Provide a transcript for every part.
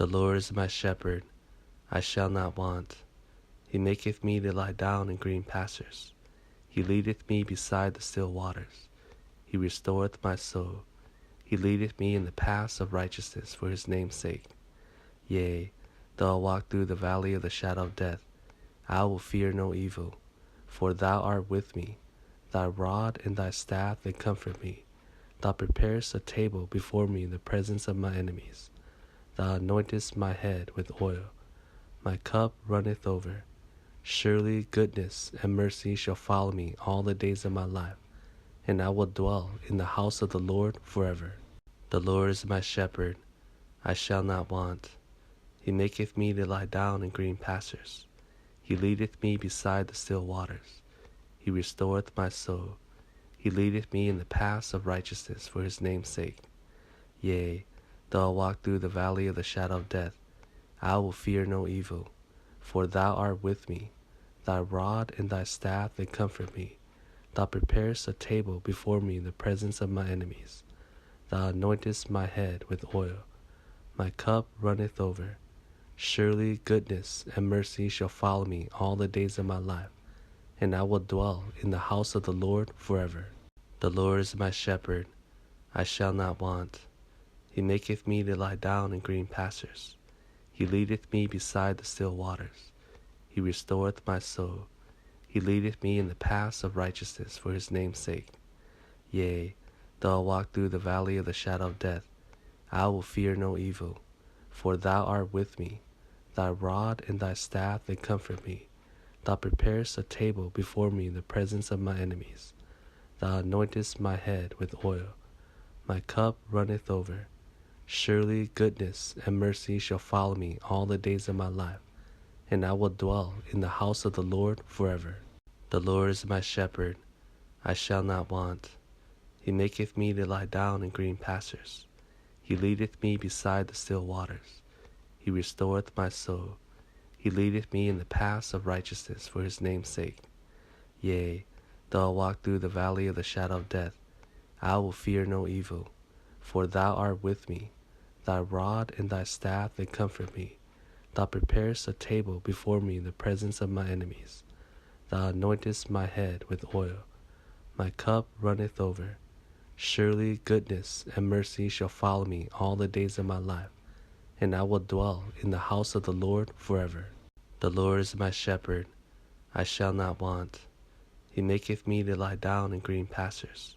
The Lord is my shepherd, I shall not want. He maketh me to lie down in green pastures. He leadeth me beside the still waters. He restoreth my soul. He leadeth me in the paths of righteousness for his name's sake. Yea, though I walk through the valley of the shadow of death, I will fear no evil, for thou art with me. Thy rod and thy staff, they comfort me. Thou preparest a table before me in the presence of my enemies. Thou anointest my head with oil. My cup runneth over. Surely goodness and mercy shall follow me all the days of my life, and I will dwell in the house of the Lord forever. The Lord is my shepherd, I shall not want. He maketh me to lie down in green pastures. He leadeth me beside the still waters. He restoreth my soul. He leadeth me in the paths of righteousness for his name's sake. Yea, though I walk through the valley of the shadow of death, I will fear no evil, for thou art with me. Thy rod and thy staff, they comfort me. Thou preparest a table before me in the presence of my enemies. Thou anointest my head with oil. My cup runneth over. Surely goodness and mercy shall follow me all the days of my life, and I will dwell in the house of the Lord forever. The Lord is my shepherd, I shall not want. He maketh me to lie down in green pastures. He leadeth me beside the still waters. He restoreth my soul. He leadeth me in the paths of righteousness for his name's sake. Yea, though I walk through the valley of the shadow of death, I will fear no evil, for thou art with me. Thy rod and thy staff, they comfort me. Thou preparest a table before me in the presence of my enemies. Thou anointest my head with oil. My cup runneth over. Surely goodness and mercy shall follow me all the days of my life, and I will dwell in the house of the Lord forever. The Lord is my shepherd, I shall not want. He maketh me to lie down in green pastures. He leadeth me beside the still waters. He restoreth my soul. He leadeth me in the paths of righteousness for his name's sake. Yea, though I walk through the valley of the shadow of death, I will fear no evil, for thou art with me. Thy rod and thy staff, they comfort me. Thou preparest a table before me in the presence of my enemies. Thou anointest my head with oil. My cup runneth over. Surely goodness and mercy shall follow me all the days of my life, and I will dwell in the house of the Lord forever. The Lord is my shepherd, I shall not want. He maketh me to lie down in green pastures.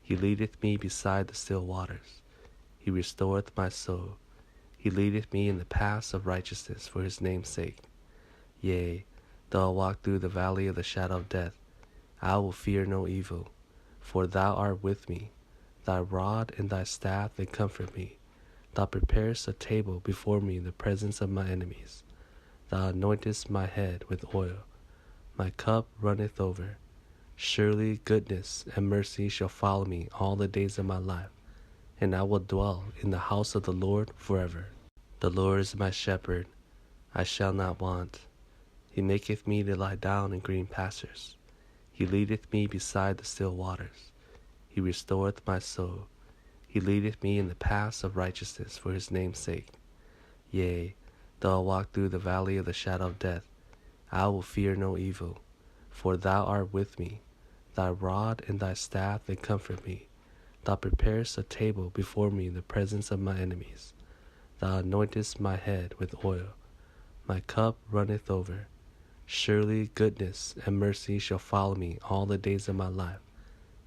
He leadeth me beside the still waters. He restoreth my soul. He leadeth me in the paths of righteousness for his name's sake. Yea, though I walk through the valley of the shadow of death, I will fear no evil, for thou art with me. Thy rod and thy staff, they comfort me. Thou preparest a table before me in the presence of my enemies. Thou anointest my head with oil. My cup runneth over. Surely goodness and mercy shall follow me all the days of my life, and I will dwell in the house of the Lord forever. The Lord is my shepherd, I shall not want. He maketh me to lie down in green pastures. He leadeth me beside the still waters. He restoreth my soul. He leadeth me in the paths of righteousness for his name's sake. Yea, though I walk through the valley of the shadow of death, I will fear no evil, for thou art with me. Thy rod and thy staff, they comfort me. Thou preparest a table before me in the presence of my enemies. Thou anointest my head with oil. My cup runneth over. Surely goodness and mercy shall follow me all the days of my life,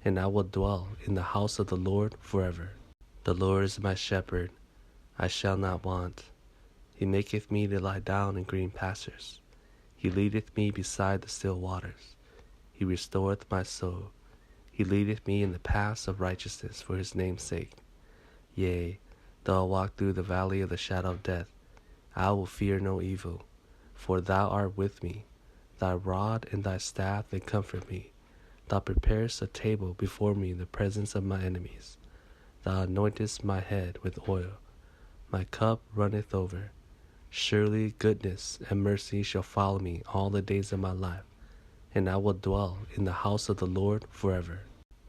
and I will dwell in the house of the Lord forever. The Lord is my shepherd, I shall not want. He maketh me to lie down in green pastures. He leadeth me beside the still waters. He restoreth my soul. He leadeth me in the paths of righteousness for his name's sake. Yea, though I walk through the valley of the shadow of death, I will fear no evil, for thou art with me. Thy rod and thy staff, they comfort me. Thou preparest a table before me in the presence of my enemies. Thou anointest my head with oil. My cup runneth over. Surely goodness and mercy shall follow me all the days of my life, and I will dwell in the house of the Lord forever.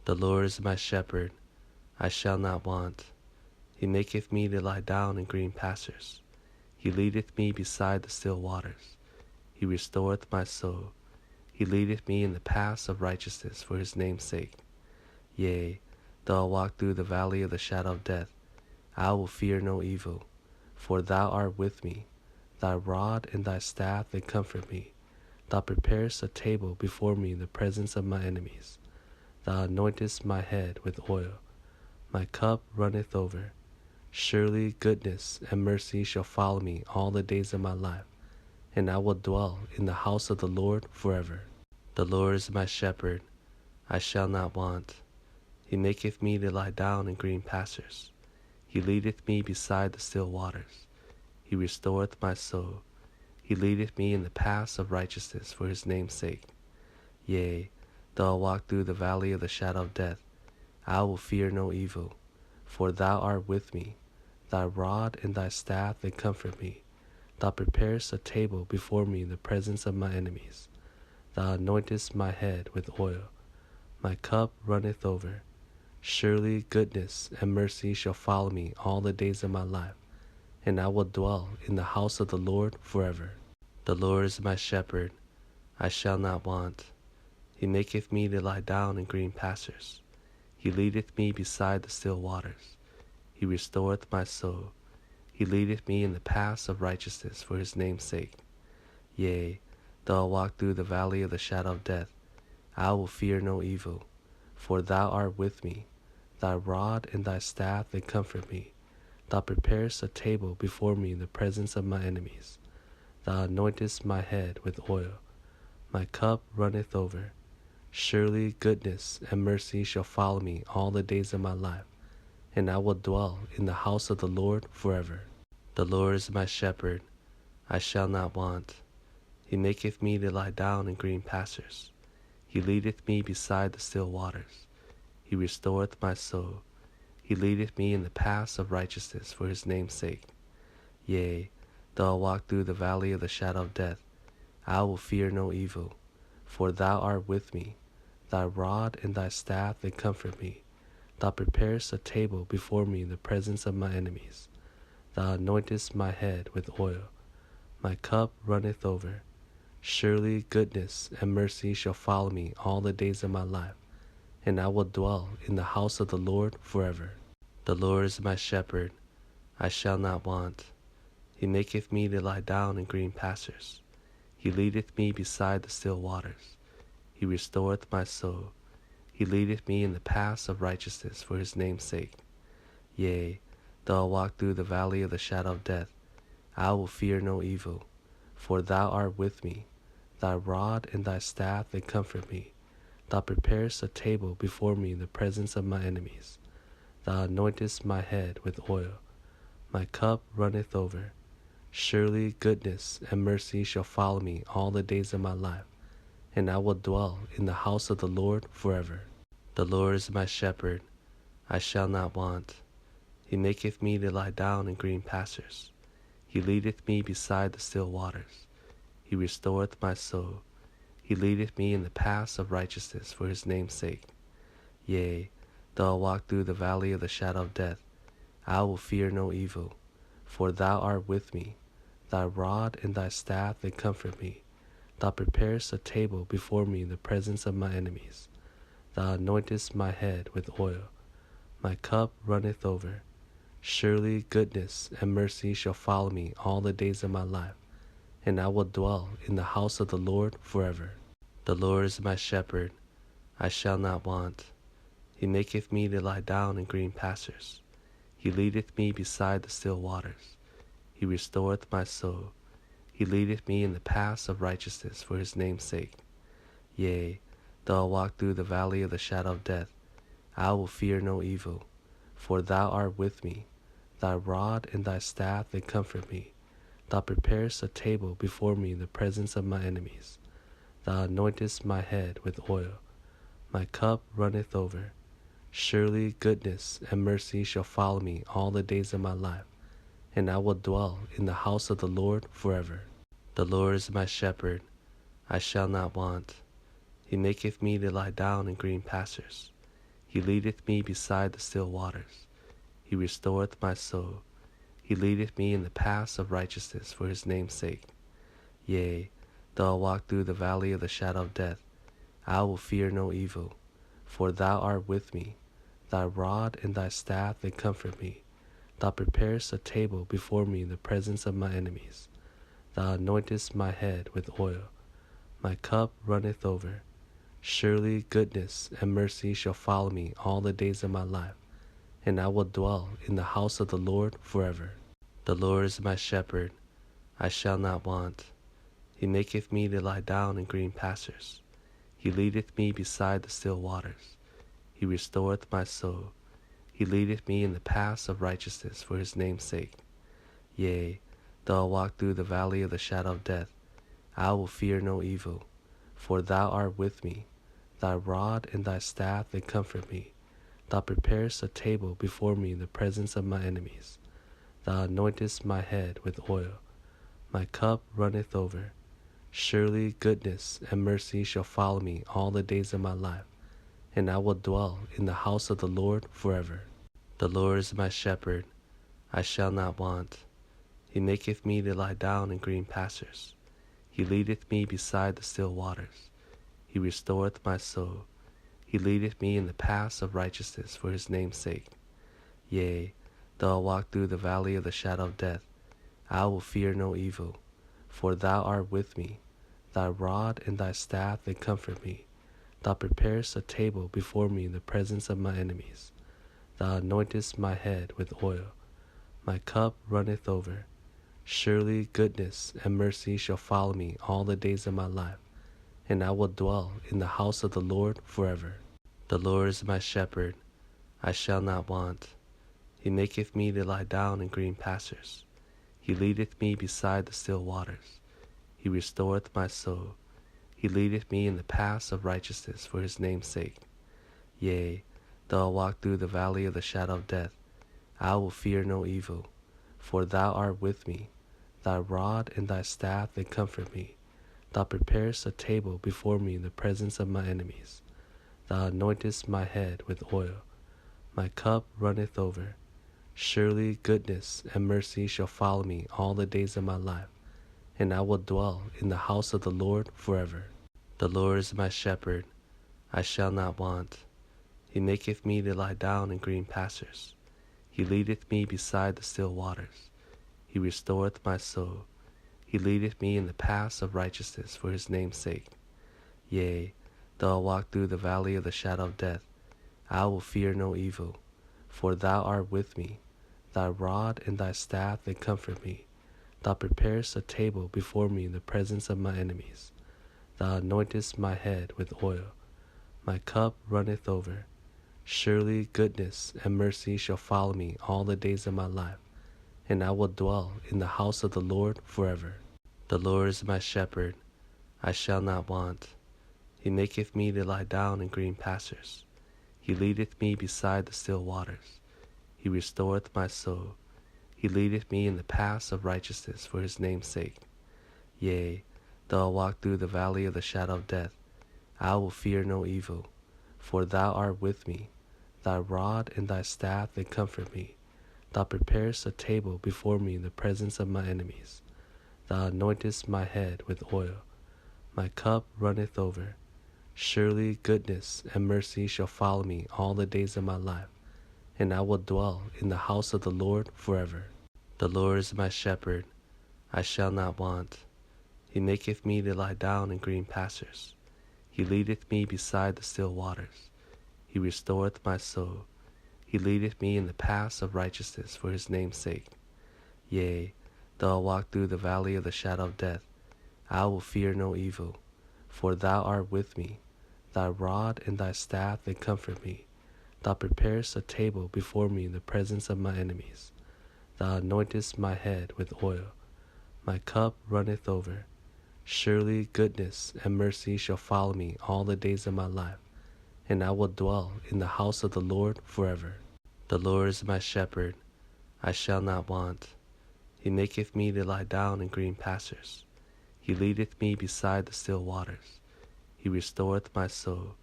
The Lord is my shepherd, I shall not want. He maketh me to lie down in green pastures. He leadeth me beside the still waters. He restoreth my soul. He leadeth me in the paths of righteousness for his name's sake. Yea, though I walk through the valley of the shadow of death, I will fear no evil, for thou art with me. Thy rod and thy staff, they comfort me. Thou preparest a table before me in the presence of my enemies. Thou anointest my head with oil. My cup runneth over. Surely goodness and mercy shall follow me all the days of my life, and I will dwell in the house of the Lord forever. The Lord is my shepherd, I shall not want. He maketh me to lie down in green pastures. He leadeth me beside the still waters. He restoreth my soul. He leadeth me in the paths of righteousness for his name's sake. Yea, though I walk through the valley of the shadow of death, I will fear no evil, for thou art with me. Thy rod and thy staff, they comfort me. Thou preparest a table before me in the presence of my enemies. Thou anointest my head with oil. My cup runneth over. Surely goodness and mercy shall follow me all the days of my life, and I will dwell in the house of the Lord forever. The Lord is my shepherd, I shall not want. He maketh me to lie down in green pastures. He leadeth me beside the still waters. He restoreth my soul. He leadeth me in the paths of righteousness for his name's sake. Yea, though I walk through the valley of the shadow of death, I will fear no evil, for thou art with me. Thy rod and thy staff, they comfort me. Thou preparest a table before me in the presence of my enemies. Thou anointest my head with oil. My cup runneth over. Surely goodness and mercy shall follow me all the days of my life, and I will dwell in the house of the Lord forever. The Lord is my shepherd, I shall not want. He maketh me to lie down in green pastures. He leadeth me beside the still waters. He restoreth my soul. He leadeth me in the paths of righteousness for his name's sake. Yea, though I walk through the valley of the shadow of death, I will fear no evil, for thou art with me. Thy rod and thy staff, they comfort me. Thou preparest a table before me in the presence of my enemies. Thou anointest my head with oil. My cup runneth over. Surely goodness and mercy shall follow me all the days of my life, and I will dwell in the house of the Lord forever. The Lord is my shepherd, I shall not want. He maketh me to lie down in green pastures. He leadeth me beside the still waters. He restoreth my soul. He leadeth me in the paths of righteousness for his name's sake. Yea, though I walk through the valley of the shadow of death, I will fear no evil, for thou art with me. Thy rod and thy staff, they comfort me. Thou preparest a table before me in the presence of my enemies. Thou anointest my head with oil. My cup runneth over. Surely goodness and mercy shall follow me all the days of my life, and I will dwell in the house of the Lord forever. The Lord is my shepherd, I shall not want. He maketh me to lie down in green pastures. He leadeth me beside the still waters. He restoreth my soul. He leadeth me in the paths of righteousness for his name's sake. Yea, though I walk through the valley of the shadow of death, I will fear no evil, for thou art with me. Thy rod and thy staff, they comfort me. Thou preparest a table before me in the presence of my enemies. Thou anointest my head with oil. My cup runneth over. Surely goodness and mercy shall follow me all the days of my life, and I will dwell in the house of the Lord forever. The Lord is my shepherd, I shall not want. He maketh me to lie down in green pastures. He leadeth me beside the still waters. He restoreth my soul. He leadeth me in the paths of righteousness for his name's sake. Yea, though I walk through the valley of the shadow of death, I will fear no evil, for thou art with me. Thy rod and thy staff, they comfort me. Thou preparest a table before me in the presence of my enemies. Thou anointest my head with oil. My cup runneth over. Surely goodness and mercy shall follow me all the days of my life, and I will dwell in the house of the Lord forever. The Lord is my shepherd, I shall not want. He maketh me to lie down in green pastures. He leadeth me beside the still waters. He restoreth my soul. He leadeth me in the paths of righteousness for his name's sake. Yea, though I walk through the valley of the shadow of death, I will fear no evil, for thou art with me. Thy rod and thy staff, they comfort me. Thou preparest a table before me in the presence of my enemies. Thou anointest my head with oil. My cup runneth over. Surely goodness and mercy shall follow me all the days of my life, and I will dwell in the house of the Lord forever. The Lord is my shepherd, I shall not want. He maketh me to lie down in green pastures. He leadeth me beside the still waters. He restoreth my soul. He leadeth me in the paths of righteousness for his name's sake. Yea, though I walk through the valley of the shadow of death, I will fear no evil, for thou art with me. Thy rod and thy staff, they comfort me. Thou preparest a table before me in the presence of my enemies. Thou anointest my head with oil. My cup runneth over. Surely goodness and mercy shall follow me all the days of my life, and I will dwell in the house of the Lord forever. The Lord is my shepherd, I shall not want. He maketh me to lie down in green pastures. He leadeth me beside the still waters. He restoreth my soul. He leadeth me in the paths of righteousness for his name's sake. Yea, though I walk through the valley of the shadow of death, I will fear no evil, for thou art with me. Thy rod and thy staff, they comfort me. Thou preparest a table before me in the presence of my enemies. Thou anointest my head with oil. My cup runneth over. Surely goodness and mercy shall follow me all the days of my life, and I will dwell in the house of the Lord forever. The Lord is my shepherd, I shall not want. He maketh me to lie down in green pastures. He leadeth me beside the still waters. He restoreth my soul. He leadeth me in the paths of righteousness for his name's sake. Yea, though I walk through the valley of the shadow of death, I will fear no evil, for thou art with me. Thy rod and thy staff, they comfort me. Thou preparest a table before me in the presence of my enemies. Thou anointest my head with oil. My cup runneth over. Surely goodness and mercy shall follow me all the days of my life, and I will dwell in the house of the Lord forever. The Lord is my shepherd, I shall not want. He maketh me to lie down in green pastures. He leadeth me beside the still waters. He restoreth my soul. He leadeth me in the paths of righteousness for his name's sake. Yea, though I walk through the valley of the shadow of death, I will fear no evil, for thou art with me. Thy rod and thy staff, they comfort me. Thou preparest a table before me in the presence of my enemies. Thou anointest my head with oil. My cup runneth over. Surely goodness and mercy shall follow me all the days of my life, and I will dwell in the house of the Lord forever. The Lord is my shepherd, I shall not want. He maketh me to lie down in green pastures. He leadeth me beside the still waters. He restoreth my soul. He leadeth me in the paths of righteousness for his name's sake. Yea, though I walk through the valley of the shadow of death, I will fear no evil, for thou art with me. Thy rod and thy staff, they comfort me. Thou preparest a table before me in the presence of my enemies. Thou anointest my head with oil. My cup runneth over. Surely goodness and mercy shall follow me all the days of my life, and I will dwell in the house of the Lord forever. The Lord is my shepherd, I shall not want. He maketh me to lie down in green pastures. He leadeth me beside the still waters. He restoreth my soul. He leadeth me in the paths of righteousness for his name's sake. Yea, though I walk through the valley of the shadow of death, I will fear no evil, for thou art with me. Thy rod and thy staff, they comfort me. Thou preparest a table before me in the presence of my enemies. Thou anointest my head with oil. My cup runneth over. Surely goodness and mercy shall follow me all the days of my life, and I will dwell in the house of the Lord forever. The Lord is my shepherd, I shall not want. He maketh me to lie down in green pastures. He leadeth me beside the still waters. He restoreth my soul.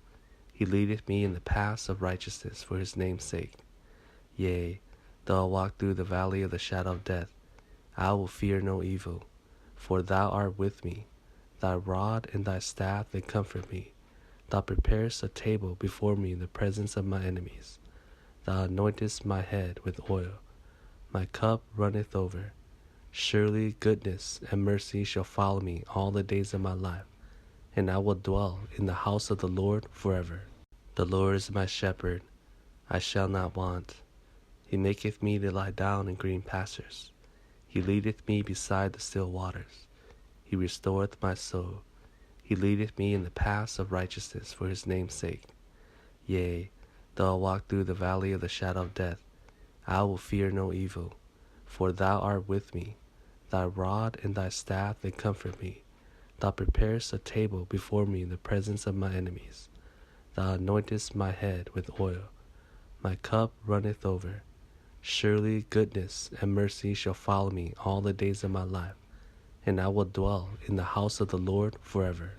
He leadeth me in the paths of righteousness for his name's sake. Yea, Though I walk through the valley of the shadow of death, I will fear no evil, for thou art with me. Thy rod and thy staff, they comfort me. Thou preparest a table before me in the presence of my enemies. Thou anointest my head with oil. My cup runneth over. Surely goodness and mercy shall follow me all the days of my life, and I will dwell in the house of the Lord forever. The Lord is my shepherd, I shall not want. He maketh me to lie down in green pastures. He leadeth me beside the still waters. He restoreth my soul. He leadeth me in the paths of righteousness for his name's sake. Yea, though I walk through the valley of the shadow of death, I will fear no evil, for thou art with me. Thy rod and thy staff, they comfort me. Thou preparest a table before me in the presence of my enemies. Thou anointest my head with oil. My cup runneth over. Surely goodness and mercy shall follow me all the days of my life, and I will dwell in the house of the Lord forever.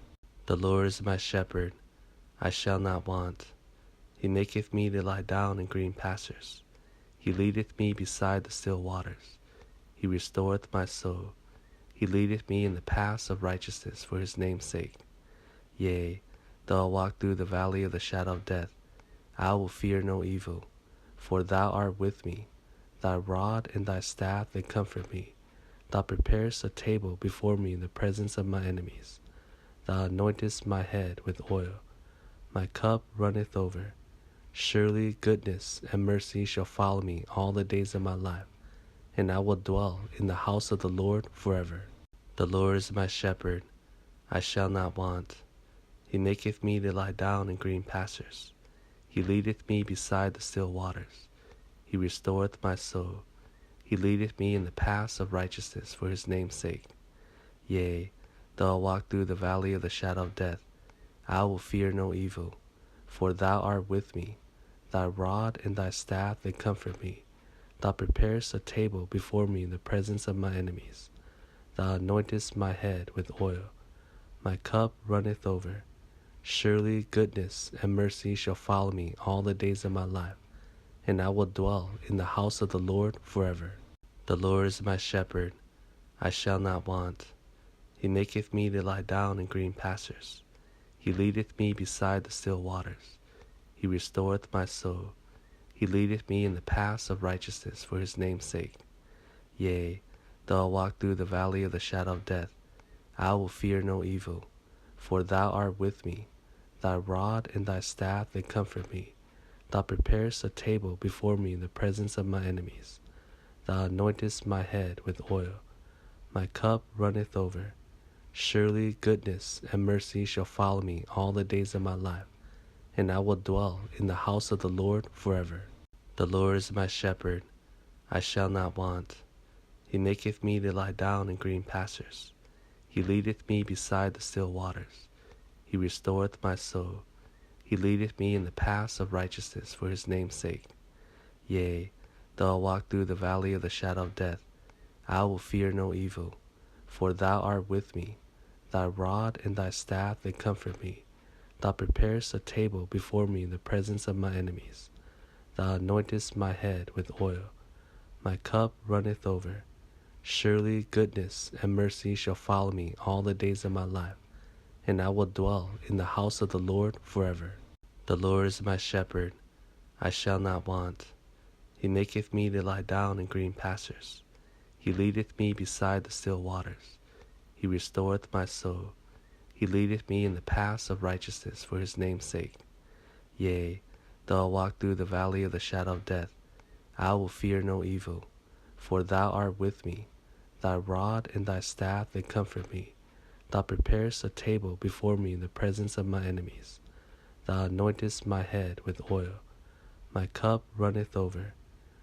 The Lord is my shepherd, I shall not want. He maketh me to lie down in green pastures. He leadeth me beside the still waters. He restoreth my soul. He leadeth me in the paths of righteousness for his name's sake. Yea, though I walk through the valley of the shadow of death, I will fear no evil, for thou art with me. Thy rod and thy staff, they comfort me. Thou preparest a table before me in the presence of my enemies. Thou anointest my head with oil. My cup runneth over. Surely goodness and mercy shall follow me all the days of my life, and I will dwell in the house of the Lord forever. The Lord is my shepherd, I shall not want. He maketh me to lie down in green pastures. He leadeth me beside the still waters. He restoreth my soul. He leadeth me in the paths of righteousness for his name's sake. Yea, though I walk through the valley of the shadow of death, I will fear no evil, for thou art with me. Thy rod and thy staff, they comfort me. Thou preparest a table before me in the presence of my enemies. Thou anointest my head with oil. My cup runneth over. Surely goodness and mercy shall follow me all the days of my life, and I will dwell in the house of the Lord forever. The Lord is my shepherd, I shall not want. He maketh me to lie down in green pastures. He leadeth me beside the still waters. He restoreth my soul. He leadeth me in the paths of righteousness for his name's sake. Yea, though I walk through the valley of the shadow of death, I will fear no evil, for thou art with me. Thy rod and thy staff, they comfort me. Thou preparest a table before me in the presence of my enemies. Thou anointest my head with oil. My cup runneth over. Surely goodness and mercy shall follow me all the days of my life, and I will dwell in the house of the Lord forever. The Lord is my shepherd, I shall not want. He maketh me to lie down in green pastures. He leadeth me beside the still waters. He restoreth my soul. He leadeth me in the paths of righteousness for his name's sake. Yea, though I walk through the valley of the shadow of death, I will fear no evil, for thou art with me. Thy rod and thy staff, they comfort me. Thou preparest a table before me in the presence of my enemies. Thou anointest my head with oil. My cup runneth over. Surely goodness and mercy shall follow me all the days of my life, and I will dwell in the house of the Lord forever. The Lord is my shepherd, I shall not want. He maketh me to lie down in green pastures. He leadeth me beside the still waters. He restoreth my soul. He leadeth me in the paths of righteousness for his name's sake. Yea, though I walk through the valley of the shadow of death, I will fear no evil, for thou art with me. Thy rod and thy staff, they comfort me. Thou preparest a table before me in the presence of my enemies. Thou anointest my head with oil. My cup runneth over.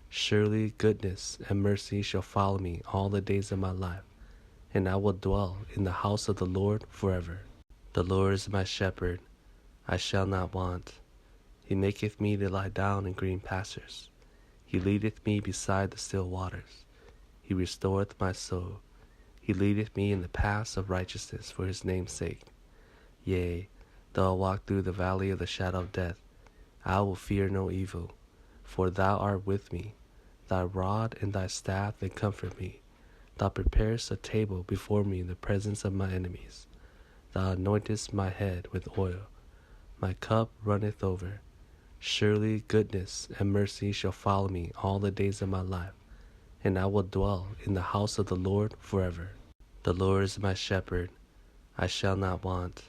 Surely goodness and mercy shall follow me all the days of my life, and I will dwell in the house of the Lord forever. The Lord is my shepherd, I shall not want. He maketh me to lie down in green pastures. He leadeth me beside the still waters. He restoreth my soul. He leadeth me in the paths of righteousness for his name's sake. Yea, though I walk through the valley of the shadow of death, I will fear no evil, for thou art with me. Thy rod and thy staff, they comfort me. Thou preparest a table before me in the presence of my enemies. Thou anointest my head with oil. My cup runneth over. Surely goodness and mercy shall follow me all the days of my life, and I will dwell in the house of the Lord forever. The Lord is my shepherd, I shall not want.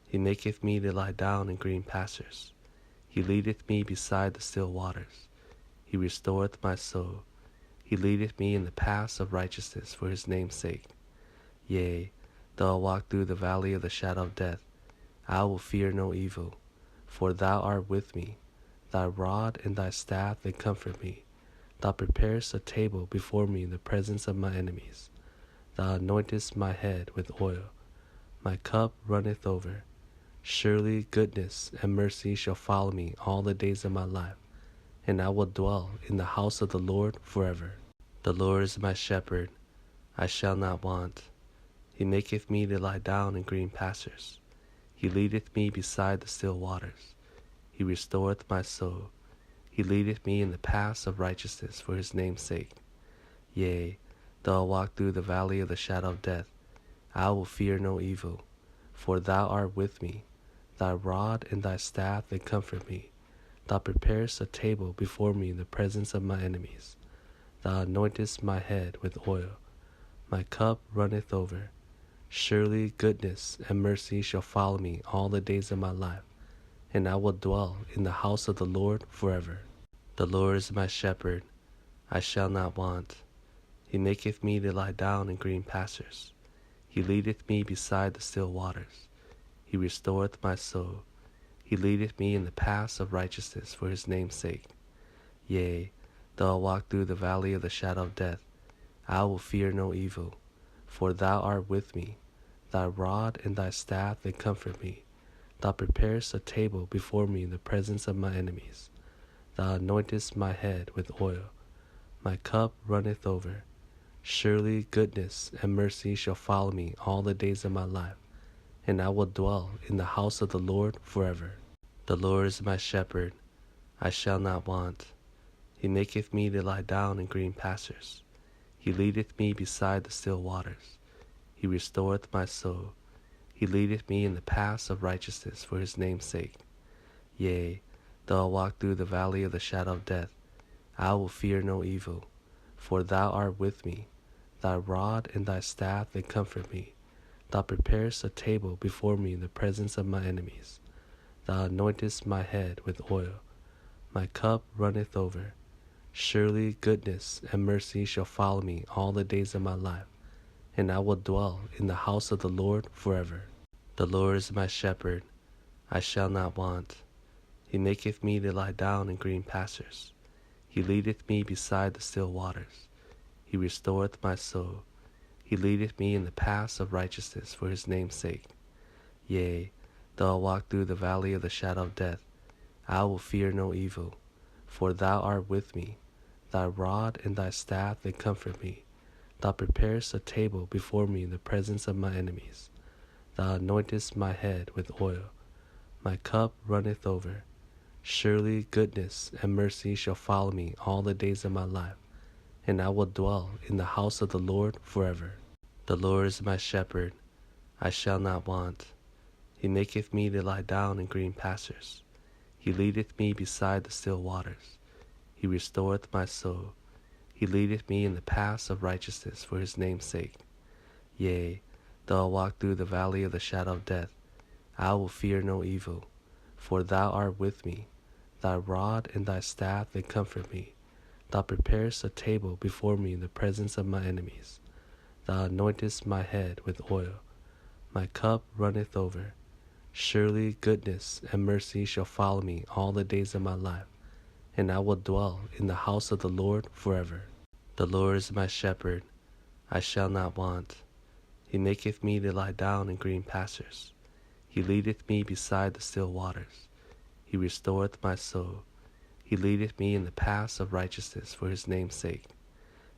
He maketh me to lie down in green pastures. He leadeth me beside the still waters. He restoreth my soul. He leadeth me in the paths of righteousness for his name's sake. Yea, though I walk through the valley of the shadow of death, I will fear no evil, for thou art with me. Thy rod and thy staff, they comfort me. Thou preparest a table before me in the presence of my enemies. Thou anointest my head with oil. My cup runneth over. Surely goodness and mercy shall follow me all the days of my life, and I will dwell in the house of the Lord forever. The Lord is my shepherd, I shall not want. He maketh me to lie down in green pastures. He leadeth me beside the still waters. He restoreth my soul. He leadeth me in the paths of righteousness for his name's sake. Yea, though I walk through the valley of the shadow of death, I will fear no evil, for thou art with me. Thy rod and thy staff, they comfort me. Thou preparest a table before me in the presence of my enemies. Thou anointest my head with oil. My cup runneth over. Surely goodness and mercy shall follow me all the days of my life, and I will dwell in the house of the Lord forever. The Lord is my shepherd, I shall not want. He maketh me to lie down in green pastures. He leadeth me beside the still waters. He restoreth my soul. He leadeth me in the paths of righteousness for his name's sake. Yea, though I walk through the valley of the shadow of death, I will fear no evil, for thou art with me. Thy rod and thy staff, they comfort me. Thou preparest a table before me in the presence of my enemies. Thou anointest my head with oil. My cup runneth over. Surely goodness and mercy shall follow me all the days of my life, and I will dwell in the house of the Lord forever. The Lord is my shepherd, I shall not want. He maketh me to lie down in green pastures. He leadeth me beside the still waters. He restoreth my soul. He leadeth me in the paths of righteousness for his name's sake. Yea, though I walk through the valley of the shadow of death, I will fear no evil, for thou art with me. Thy rod and thy staff, they comfort me. Thou preparest a table before me in the presence of my enemies. Thou anointest my head with oil. My cup runneth over. Surely goodness and mercy shall follow me all the days of my life, and I will dwell in the house of the Lord forever. The Lord is my shepherd, I shall not want. He maketh me to lie down in green pastures. He leadeth me beside the still waters. He restoreth my soul. He leadeth me in the paths of righteousness for his name's sake. Yea, though I walk through the valley of the shadow of death, I will fear no evil, for thou art with me. Thy rod and thy staff, they comfort me. Thou preparest a table before me in the presence of my enemies. Thou anointest my head with oil. My cup runneth over. Surely goodness and mercy shall follow me all the days of my life, and I will dwell in the house of the Lord forever. The Lord is my shepherd, I shall not want. He maketh me to lie down in green pastures. He leadeth me beside the still waters. He restoreth my soul. He leadeth me in the paths of righteousness for his name's sake. Yea, though I walk through the valley of the shadow of death, I will fear no evil, for thou art with me. Thy rod and thy staff, they comfort me. Thou preparest a table before me in the presence of my enemies. Thou anointest my head with oil. My cup runneth over. Surely goodness and mercy shall follow me all the days of my life, and I will dwell in the house of the Lord forever. The Lord is my shepherd, I shall not want. He maketh me to lie down in green pastures. He leadeth me beside the still waters. He restoreth my soul. He leadeth me in the paths of righteousness for his name's sake. Yea, though I walk through the valley of the shadow of death, I will fear no evil, for thou art with me. Thy rod and thy staff, they comfort me. Thou preparest a table before me in the presence of my enemies. Thou anointest my head with oil. My cup runneth over. Surely goodness and mercy shall follow me all the days of my life, and I will dwell in the house of the Lord forever. Thou anointest my head with oil. My cup runneth over. Surely goodness and mercy shall follow me all the days of my life, and I will dwell in the house of the Lord forever. The Lord is my shepherd, I shall not want. He maketh me to lie down in green pastures. He leadeth me beside the still waters. He restoreth my soul. He leadeth me in the paths of righteousness for his name's sake.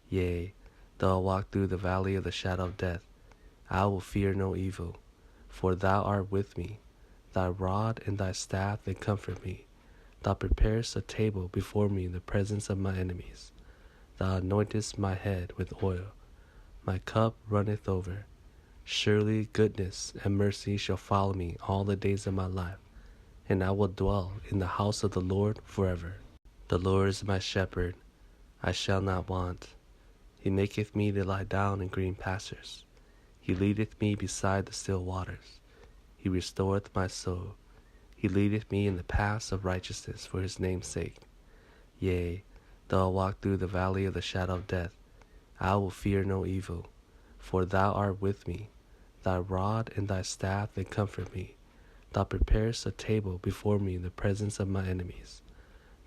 Yea, though I walk through the valley of the shadow of death, I will fear no evil, for thou art with me. Thy rod and thy staff, they comfort me. Thou preparest a table before me in the presence of my enemies. Thou anointest my head with oil. My cup runneth over. Surely goodness and mercy shall follow me all the days of my life, and I will dwell in the house of the Lord forever. The Lord is my shepherd, I shall not want. He maketh me to lie down in green pastures. He leadeth me beside the still waters. He restoreth my soul. He leadeth me in the paths of righteousness for his name's sake. Yea, though I walk through the valley of the shadow of death, I will fear no evil, for thou art with me. Thy rod and thy staff, they comfort me. Thou preparest a table before me in the presence of my enemies.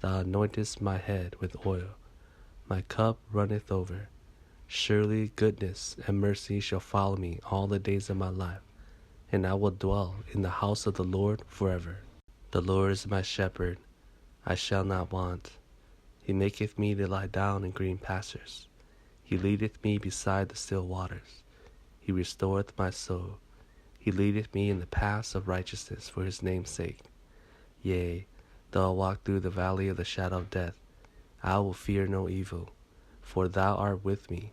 Thou anointest my head with oil. My cup runneth over. Surely goodness and mercy shall follow me all the days of my life, and I will dwell in the house of the Lord forever. The Lord is my shepherd, I shall not want. He maketh me to lie down in green pastures. He leadeth me beside the still waters. He restoreth my soul. He leadeth me in the paths of righteousness for his name's sake. Yea, though I walk through the valley of the shadow of death, I will fear no evil, for thou art with me.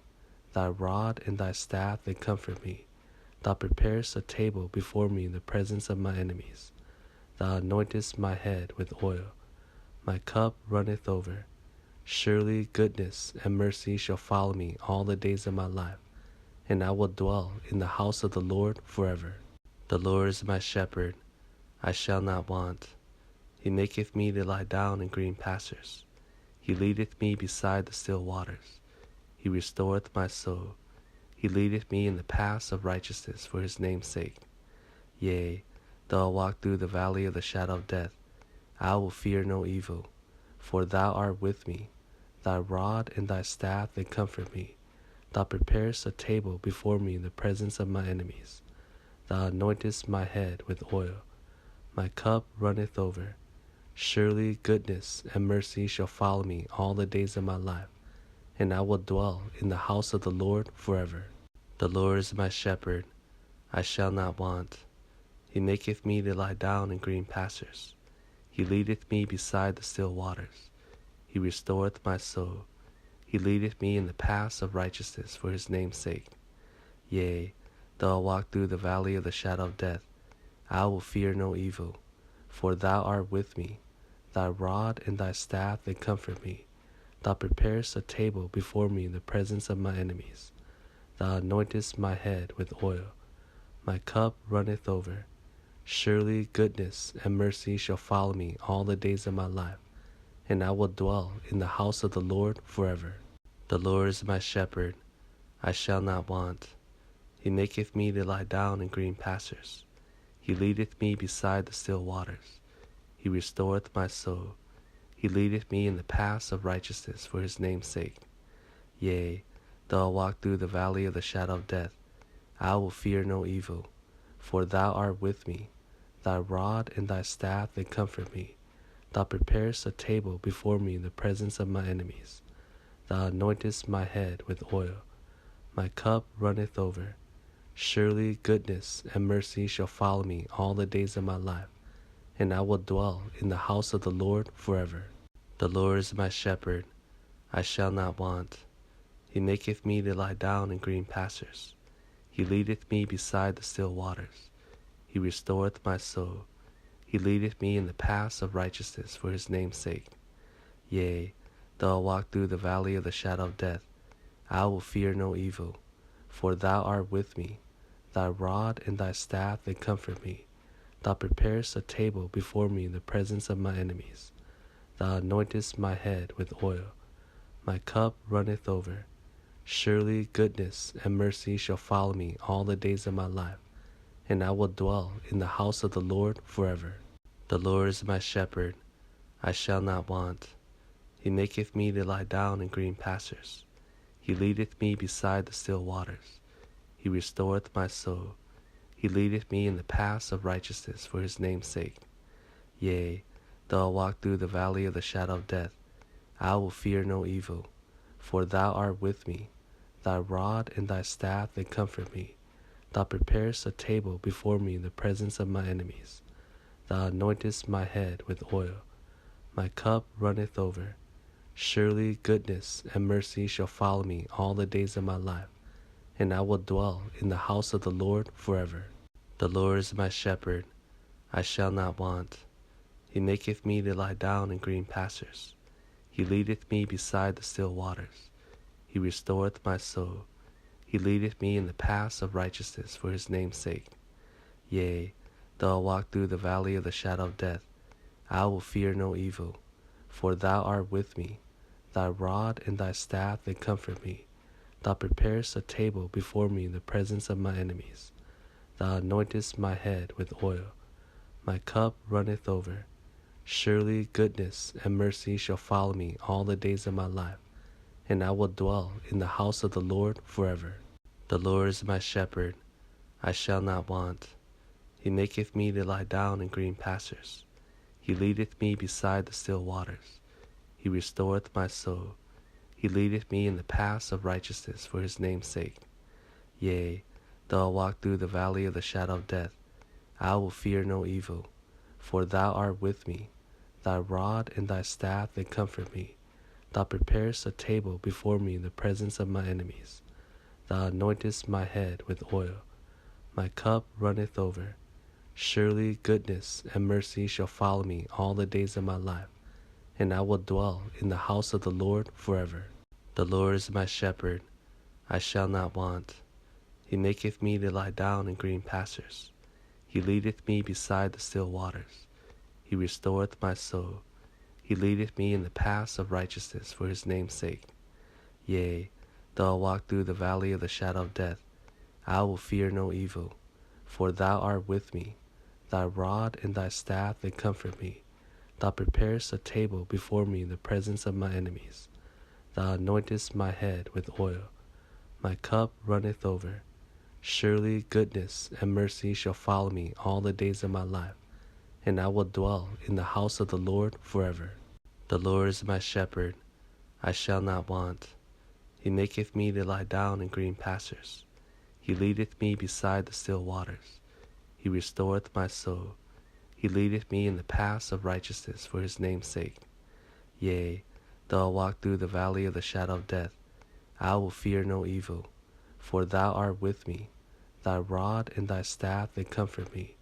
Thy rod and thy staff, they comfort me. Thou preparest a table before me in the presence of my enemies. Thou anointest my head with oil. My cup runneth over. Surely goodness and mercy shall follow me all the days of my life, and I will dwell in the house of the Lord forever. The Lord is my shepherd, I shall not want. He maketh me to lie down in green pastures. He leadeth me beside the still waters. He restoreth my soul. He leadeth me in the paths of righteousness for his name's sake. Yea, though I walk through the valley of the shadow of death, I will fear no evil, for thou art with me. Thy rod and thy staff, they comfort me. Thou preparest a table before me in the presence of my enemies. Thou anointest my head with oil. My cup runneth over. Surely goodness and mercy shall follow me all the days of my life, and I will dwell in the house of the Lord forever. The Lord is my shepherd, I shall not want. He maketh me to lie down in green pastures. He leadeth me beside the still waters. He restoreth my soul. He leadeth me in the paths of righteousness for his name's sake. Yea, though I walk through the valley of the shadow of death, I will fear no evil, for thou art with me. Thy rod and thy staff, they comfort me. Thou preparest a table before me in the presence of my enemies. Thou anointest my head with oil. My cup runneth over. Surely goodness and mercy shall follow me all the days of my life, and I will dwell in the house of the Lord forever. The Lord is my shepherd, I shall not want. He maketh me to lie down in green pastures. He leadeth me beside the still waters. He restoreth my soul. He leadeth me in the paths of righteousness for his name's sake. Yea, though I walk through the valley of the shadow of death, I will fear no evil, for thou art with me. Thy rod and thy staff, they comfort me. Thou preparest a table before me in the presence of my enemies. Thou anointest my head with oil. My cup runneth over. Surely goodness and mercy shall follow me all the days of my life, and I will dwell in the house of the Lord forever. The Lord is my shepherd, I shall not want. He maketh me to lie down in green pastures. He leadeth me beside the still waters. He restoreth my soul. He leadeth me in the paths of righteousness for his name's sake. Yea, though I walk through the valley of the shadow of death, I will fear no evil, for thou art with me. Thy rod and thy staff, they comfort me. Thou preparest a table before me in the presence of my enemies. Thou anointest my head with oil. My cup runneth over. Surely goodness and mercy shall follow me all the days of my life, and I will dwell in the house of the Lord forever. Surely goodness and mercy shall follow me all the days of my life, and I will dwell in the house of the Lord forever. The Lord is my shepherd, I shall not want. He maketh me to lie down in green pastures. He leadeth me beside the still waters. He restoreth my soul. He leadeth me in the paths of righteousness for his name's sake. Yea, though I walk through the valley of the shadow of death, I will fear no evil, for thou art with me. Thy rod and thy staff, they comfort me. Thou preparest a table before me in the presence of my enemies. Thou anointest my head with oil. My cup runneth over. Surely goodness and mercy shall follow me all the days of my life, and I will dwell in the house of the Lord forever. The Lord is my shepherd, I shall not want. He maketh me to lie down in green pastures. He leadeth me beside the still waters. He restoreth my soul. He leadeth me in the paths of righteousness for his name's sake. Yea, though I walk through the valley of the shadow of death, I will fear no evil, for thou art with me. Thy rod and thy staff, they comfort me. Thou preparest a table before me in the presence of my enemies. Thou anointest my head with oil. My cup runneth over. Surely goodness and mercy shall follow me all the days of my life, and I will dwell in the house of the Lord forever. Surely goodness and mercy shall follow me all the days of my life, and I will dwell in the house of the Lord forever. The Lord is my shepherd, I shall not want. He maketh me to lie down in green pastures. He leadeth me beside the still waters. He restoreth my soul. He leadeth me in the paths of righteousness for his name's sake. Yea, though I walk through the valley of the shadow of death, I will fear no evil, for thou art with me. Thy rod and thy staff, they comfort me. Thou preparest a table before me in the presence of my enemies. Thou anointest my head with oil. My cup runneth over. Surely goodness and mercy shall follow me all the days of my life, and I will dwell in the house of the Lord forever. The Lord is my shepherd, I shall not want. He maketh me to lie down in green pastures. He leadeth me beside the still waters. He restoreth my soul. He leadeth me in the paths of righteousness for his name's sake. Yea, though I walk through the valley of the shadow of death, I will fear no evil, for thou art with me. Thy rod and thy staff, they comfort me. Thou preparest a table before me in the presence of my enemies. Thou anointest my head with oil. My cup runneth over. Surely goodness and mercy shall follow me all the days of my life, and I will dwell in the house of the Lord forever. The Lord is my shepherd, I shall not want. He maketh me to lie down in green pastures. He leadeth me beside the still waters. He restoreth my soul. He leadeth me in the paths of righteousness for his name's sake. Yea, though I walk through the valley of the shadow of death, I will fear no evil, for thou art with me. Thy rod and thy staff, they comfort me. Thou preparest a table before me in the presence of my enemies. Thou anointest my head with oil. My cup runneth over. Surely goodness and mercy shall follow me all the days of my life, and I will dwell in the house of the Lord forever. The Lord is my shepherd, I shall not want. He maketh me to lie down in green pastures. He leadeth me beside the still waters. He restoreth my soul. He leadeth me in the paths of righteousness for his name's sake. Yea, though I walk through the valley of the shadow of death, I will fear no evil, for thou art with me. Thy rod and thy staff, they comfort me. Thou preparest a table before me in the presence of my enemies. Thou anointest my head with oil. My cup runneth over. Surely goodness and mercy shall follow me all the days of my life, and I will dwell in the house of the Lord forever. The Lord is my shepherd, I shall not want. He maketh me to lie down in green pastures. He leadeth me beside the still waters. He restoreth my soul. He leadeth me in the paths of righteousness for his name's sake. Yea, though I walk through the valley of the shadow of death, I will fear no evil, for thou art with me. Thy rod and thy staff, they comfort me.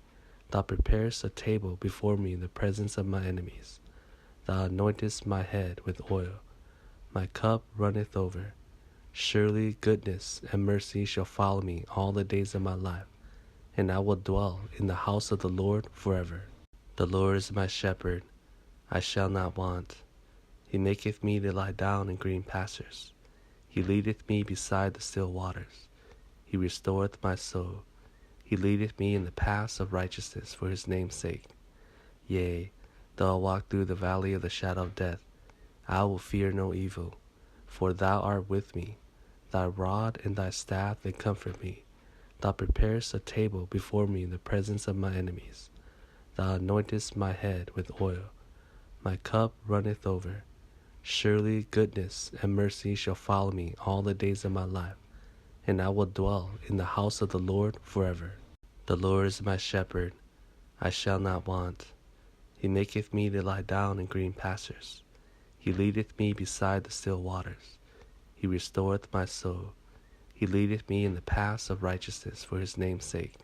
Thou preparest a table before me in the presence of my enemies. Thou anointest my head with oil. My cup runneth over. Surely goodness and mercy shall follow me all the days of my life, and I will dwell in the house of the Lord forever. The Lord is my shepherd, I shall not want. He maketh me to lie down in green pastures. He leadeth me beside the still waters. He restoreth my soul. He leadeth me in the paths of righteousness for his name's sake. Yea, though I walk through the valley of the shadow of death, I will fear no evil, for thou art with me. Thy rod and thy staff, they comfort me. Thou preparest a table before me in the presence of my enemies. Thou anointest my head with oil. My cup runneth over. Surely goodness and mercy shall follow me all the days of my life, and I will dwell in the house of the Lord forever. The Lord is my shepherd, I shall not want. He maketh me to lie down in green pastures. He leadeth me beside the still waters. He restoreth my soul. He leadeth me in the paths of righteousness for his name's sake.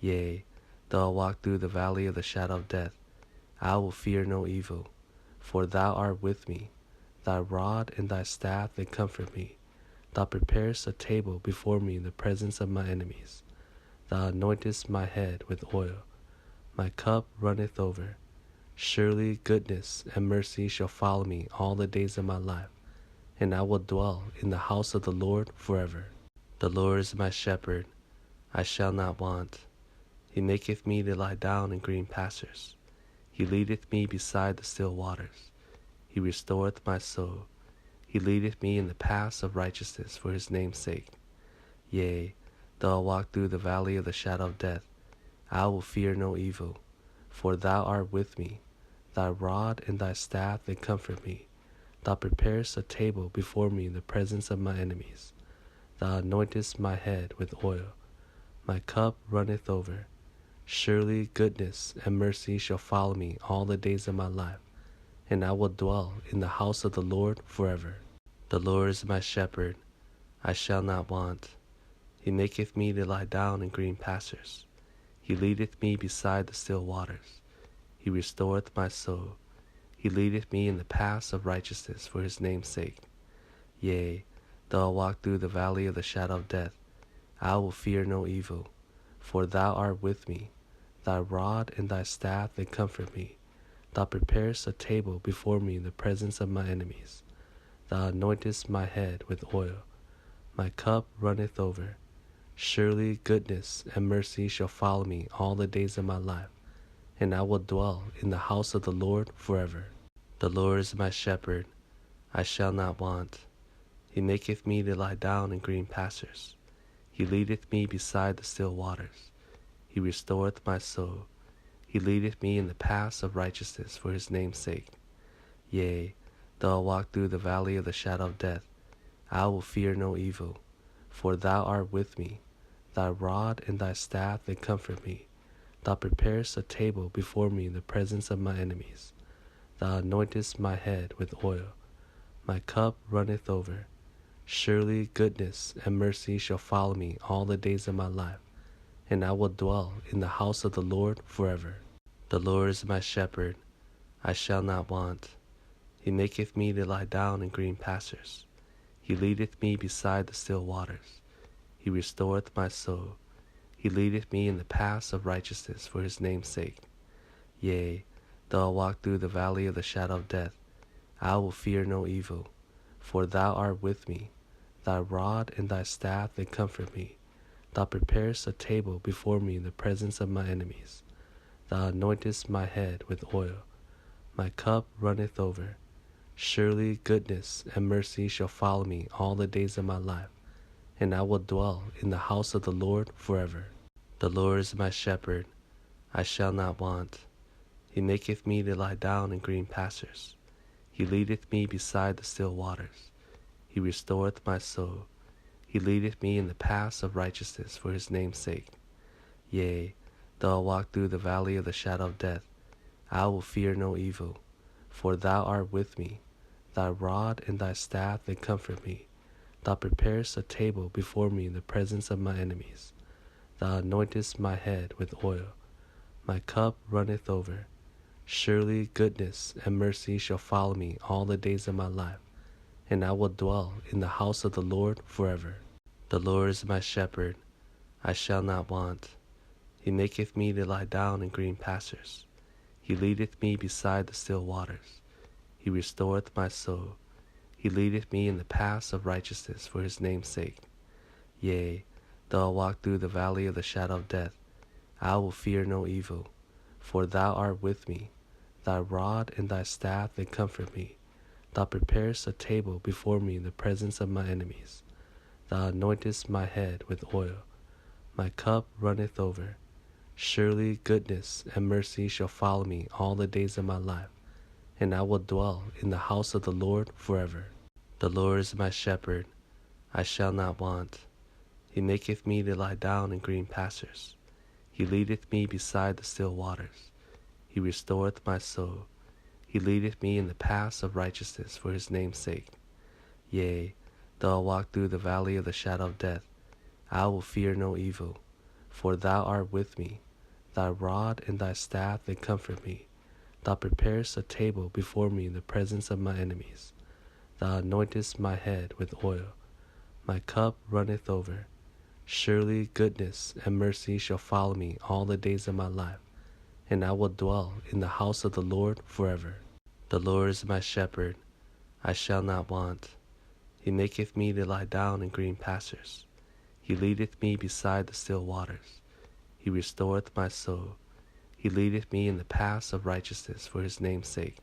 Yea, though I walk through the valley of the shadow of death, I will fear no evil, for thou art with me. Thy rod and thy staff, they comfort me. Thou preparest a table before me in the presence of my enemies. Thou anointest my head with oil. My cup runneth over. Surely goodness and mercy shall follow me all the days of my life, and I will dwell in the house of the Lord forever. The Lord is my shepherd, I shall not want. He maketh me to lie down in green pastures. He leadeth me beside the still waters. He restoreth my soul. He leadeth me in the paths of righteousness for his name's sake. Yea, though I walk through the valley of the shadow of death, I will fear no evil, for thou art with me. Thy rod and thy staff, they comfort me. Thou preparest a table before me in the presence of my enemies. Thou anointest my head with oil. My cup runneth over. Surely goodness and mercy shall follow me all the days of my life, and I will dwell in the house of the Lord forever. The Lord is my shepherd, I shall not want. He maketh me to lie down in green pastures. He leadeth me beside the still waters. He restoreth my soul. He leadeth me in the paths of righteousness for his name's sake. Yea, though I walk through the valley of the shadow of death, I will fear no evil, for thou art with me. Thy rod and thy staff, they comfort me. Thou preparest a table before me in the presence of my enemies. Thou anointest my head with oil. My cup runneth over. Surely goodness and mercy shall follow me all the days of my life, and I will dwell in the house of the Lord forever. The Lord is my shepherd, I shall not want. He maketh me to lie down in green pastures. He leadeth me beside the still waters. He restoreth my soul. He leadeth me in the paths of righteousness for his name's sake. Yea, though I walk through the valley of the shadow of death, I will fear no evil, for thou art with me. Thy rod and thy staff, they comfort me. Thou preparest a table before me in the presence of my enemies. Thou anointest my head with oil. My cup runneth over. Surely goodness and mercy shall follow me all the days of my life, and I will dwell in the house of the Lord forever. The Lord is my shepherd, I shall not want. He maketh me to lie down in green pastures. He leadeth me beside the still waters. He restoreth my soul. He leadeth me in the paths of righteousness for his name's sake. Yea, though I walk through the valley of the shadow of death, I will fear no evil, for thou art with me. Thy rod and thy staff, they comfort me. Thou preparest a table before me in the presence of my enemies. Thou anointest my head with oil. My cup runneth over. Surely goodness and mercy shall follow me all the days of my life, and I will dwell in the house of the Lord forever. The Lord is my shepherd, I shall not want. He maketh me to lie down in green pastures. He leadeth me beside the still waters. He restoreth my soul. He leadeth me in the paths of righteousness for his name's sake. Yea, though I walk through the valley of the shadow of death, I will fear no evil, for thou art with me. Thy rod and thy staff, they comfort me. Thou preparest a table before me in the presence of my enemies. Thou anointest my head with oil. My cup runneth over. Surely goodness and mercy shall follow me all the days of my life, and I will dwell in the house of the Lord forever. The Lord is my shepherd, I shall not want. He maketh me to lie down in green pastures. He leadeth me beside the still waters. He restoreth my soul. He leadeth me in the paths of righteousness for his name's sake. Yea, though I walk through the valley of the shadow of death, I will fear no evil, for thou art with me. Thy rod and thy staff, they comfort me. Thou preparest a table before me in the presence of my enemies. Thou anointest my head with oil. My cup runneth over. Surely goodness and mercy shall follow me all the days of my life, and I will dwell in the house of the Lord forever. The Lord is my shepherd, I shall not want. He maketh me to lie down in green pastures. He leadeth me beside the still waters. He restoreth my soul. He leadeth me in the paths of righteousness for his name's sake. Yea, though I walk through the valley of the shadow of death, I will fear no evil, for thou art with me. Thy rod and thy staff, they comfort me. Thou preparest a table before me in the presence of my enemies. Thou anointest my head with oil. My cup runneth over. Surely goodness and mercy shall follow me all the days of my life, and I will dwell in the house of the Lord forever. The Lord is my shepherd, I shall not want. He maketh me to lie down in green pastures. He leadeth me beside the still waters. He restoreth my soul. He leadeth me in the paths of righteousness for his name's sake.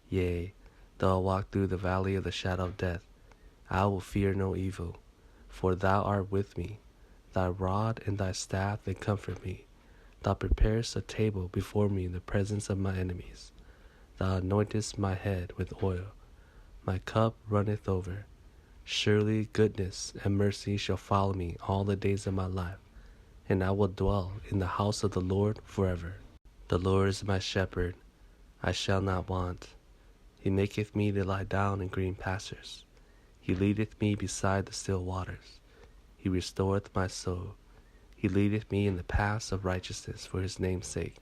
Yea, though I walk through the valley of the shadow of death, I will fear no evil, for thou art with me. Thy rod and thy staff, they comfort me. Thou preparest a table before me in the presence of my enemies. Thou anointest my head with oil. My cup runneth over. Surely goodness and mercy shall follow me all the days of my life, and I will dwell in the house of the Lord forever. The Lord is my shepherd, I shall not want. He maketh me to lie down in green pastures. He leadeth me beside the still waters. He restoreth my soul. He leadeth me in the paths of righteousness for his name's sake.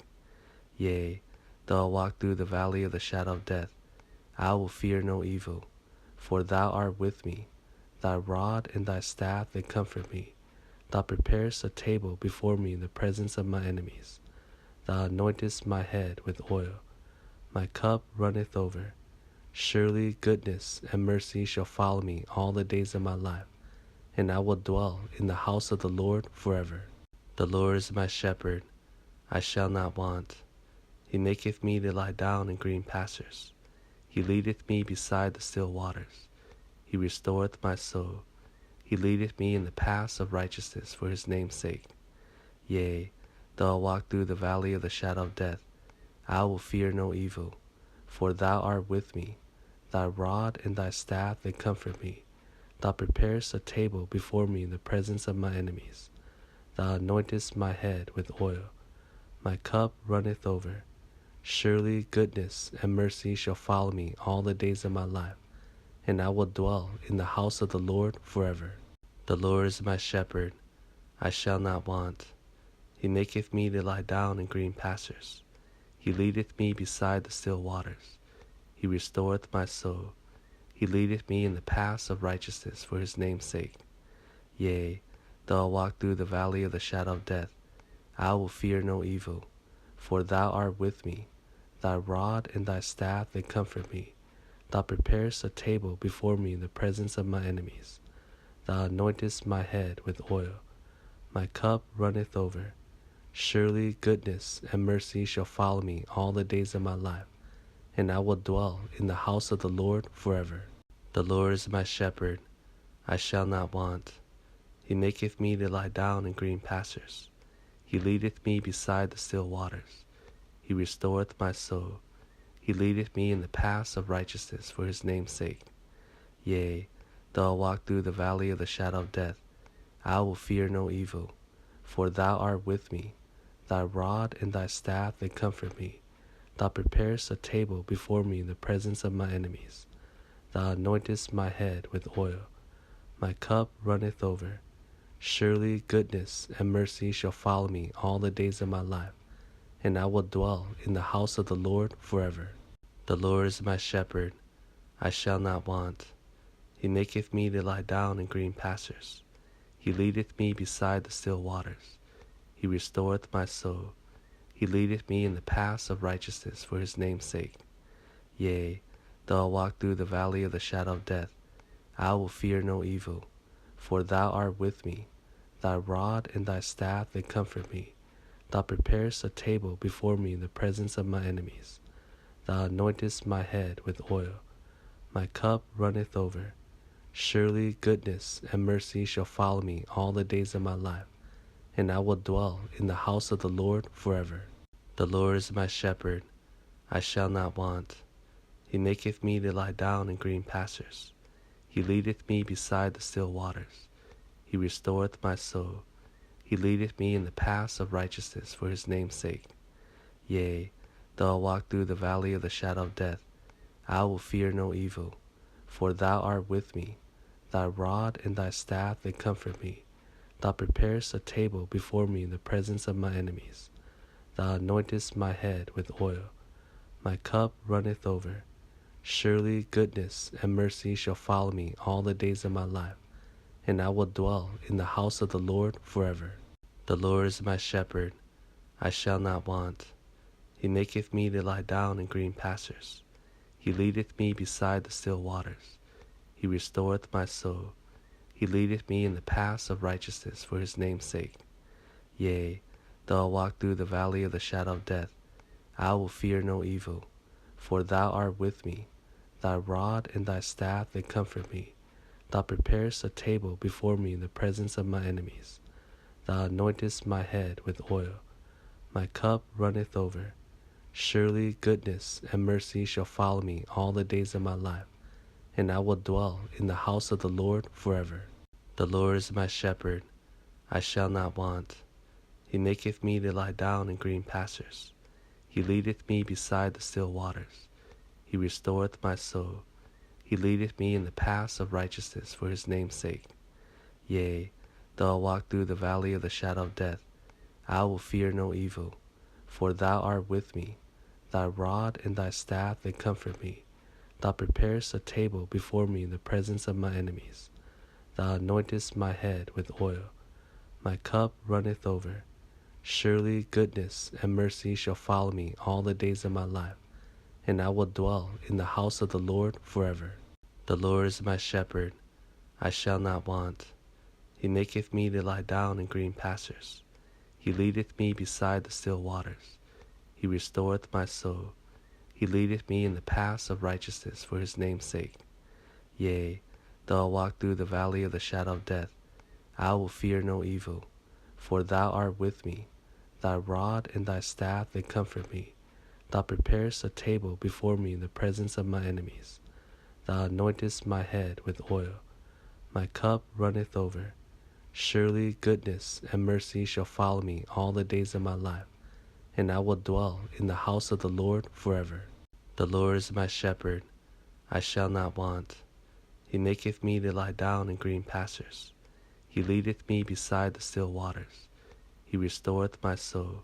Yea, though I walk through the valley of the shadow of death, I will fear no evil, for thou art with me. Thy rod and thy staff, they comfort me. Thou preparest a table before me in the presence of my enemies. Thou anointest my head with oil. My cup runneth over. Surely goodness and mercy shall follow me all the days of my life, and I will dwell in the house of the Lord forever. The Lord is my shepherd, I shall not want. He maketh me to lie down in green pastures. He leadeth me beside the still waters. He restoreth my soul. He leadeth me in the paths of righteousness for his name's sake. Yea, though I walk through the valley of the shadow of death, I will fear no evil, for thou art with me. Thy rod and thy staff, they comfort me. Thou preparest a table before me in the presence of my enemies. Thou anointest my head with oil. My cup runneth over. Surely goodness and mercy shall follow me all the days of my life, and I will dwell in the house of the Lord forever. The Lord is my shepherd, I shall not want. He maketh me to lie down in green pastures. He leadeth me beside the still waters. He restoreth my soul. He leadeth me in the paths of righteousness for his name's sake. Yea, though I walk through the valley of the shadow of death, I will fear no evil, for thou art with me. Thy rod and thy staff, they comfort me. Thou preparest a table before me in the presence of my enemies. Thou anointest my head with oil. My cup runneth over. Surely goodness and mercy shall follow me all the days of my life, and I will dwell in the house of the Lord forever. The Lord is my shepherd, I shall not want. He maketh me to lie down in green pastures. He leadeth me beside the still waters. He restoreth my soul. He leadeth me in the paths of righteousness for his name's sake. Yea, though I walk through the valley of the shadow of death, I will fear no evil, for thou art with me. Thy rod and thy staff, they comfort me. Thou preparest a table before me in the presence of my enemies. Thou anointest my head with oil. My cup runneth over. Surely goodness and mercy shall follow me all the days of my life, and I will dwell in the house of the Lord forever. The Lord is my shepherd, I shall not want. He maketh me to lie down in green pastures. He leadeth me beside the still waters. He restoreth my soul. He leadeth me in the paths of righteousness for his name's sake. Yea, though I walk through the valley of the shadow of death, I will fear no evil, for thou art with me. Thy rod and thy staff, they comfort me. Thou preparest a table before me in the presence of my enemies. Thou anointest my head with oil. My cup runneth over. Surely goodness and mercy shall follow me all the days of my life, and I will dwell in the house of the Lord forever. The Lord is my shepherd, I shall not want. He maketh me to lie down in green pastures. He leadeth me beside the still waters. He restoreth my soul. He leadeth me in the paths of righteousness for his name's sake. Yea, though I walk through the valley of the shadow of death, I will fear no evil, for thou art with me. Thy rod and thy staff, they comfort me. Thou preparest a table before me in the presence of my enemies. Thou anointest my head with oil. My cup runneth over. Surely goodness and mercy shall follow me all the days of my life, and I will dwell in the house of the Lord forever. The Lord is my shepherd, I shall not want. He maketh me to lie down in green pastures. He leadeth me beside the still waters. He restoreth my soul. He leadeth me in the paths of righteousness for his name's sake. Yea, though I walk through the valley of the shadow of death, I will fear no evil, for thou art with me. Thy rod and thy staff, they comfort me. Thou preparest a table before me in the presence of my enemies. Thou anointest my head with oil. My cup runneth over. Surely goodness and mercy shall follow me all the days of my life, and I will dwell in the house of the Lord forever. The Lord is my shepherd, I shall not want. He maketh me to lie down in green pastures. He leadeth me beside the still waters. He restoreth my soul. He leadeth me in the paths of righteousness for his name's sake. Yea, though I walk through the valley of the shadow of death, I will fear no evil, for thou art with me. Thy rod and thy staff, they comfort me. Thou preparest a table before me in the presence of my enemies. Thou anointest my head with oil. My cup runneth over. Surely goodness and mercy shall follow me all the days of my life, and I will dwell in the house of the Lord forever. The Lord is my shepherd, I shall not want. He maketh me to lie down in green pastures. He leadeth me beside the still waters. He restoreth my soul. He leadeth me in the paths of righteousness for his name's sake. Yea, though I walk through the valley of the shadow of death, I will fear no evil, for thou art with me. Thy rod and thy staff, they comfort me. Thou preparest a table before me in the presence of my enemies. Thou anointest my head with oil. My cup runneth over. Surely goodness and mercy shall follow me all the days of my life, and I will dwell in the house of the Lord forever. The Lord is my shepherd, I shall not want. He maketh me to lie down in green pastures. He leadeth me beside the still waters. He restoreth my soul.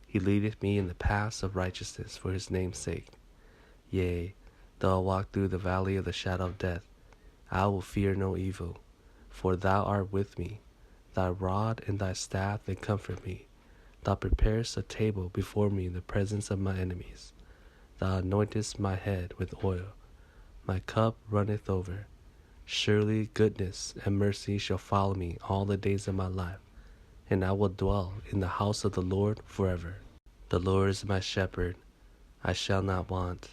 He leadeth me in the paths of righteousness for his name's sake. Yea, though I walk through the valley of the shadow of death, I will fear no evil, for thou art with me. Thy rod and thy staff, they comfort me. Thou preparest a table before me in the presence of my enemies. Thou anointest my head with oil. My cup runneth over. Surely goodness and mercy shall follow me all the days of my life, and I will dwell in the house of the Lord forever. The Lord is my shepherd, I shall not want.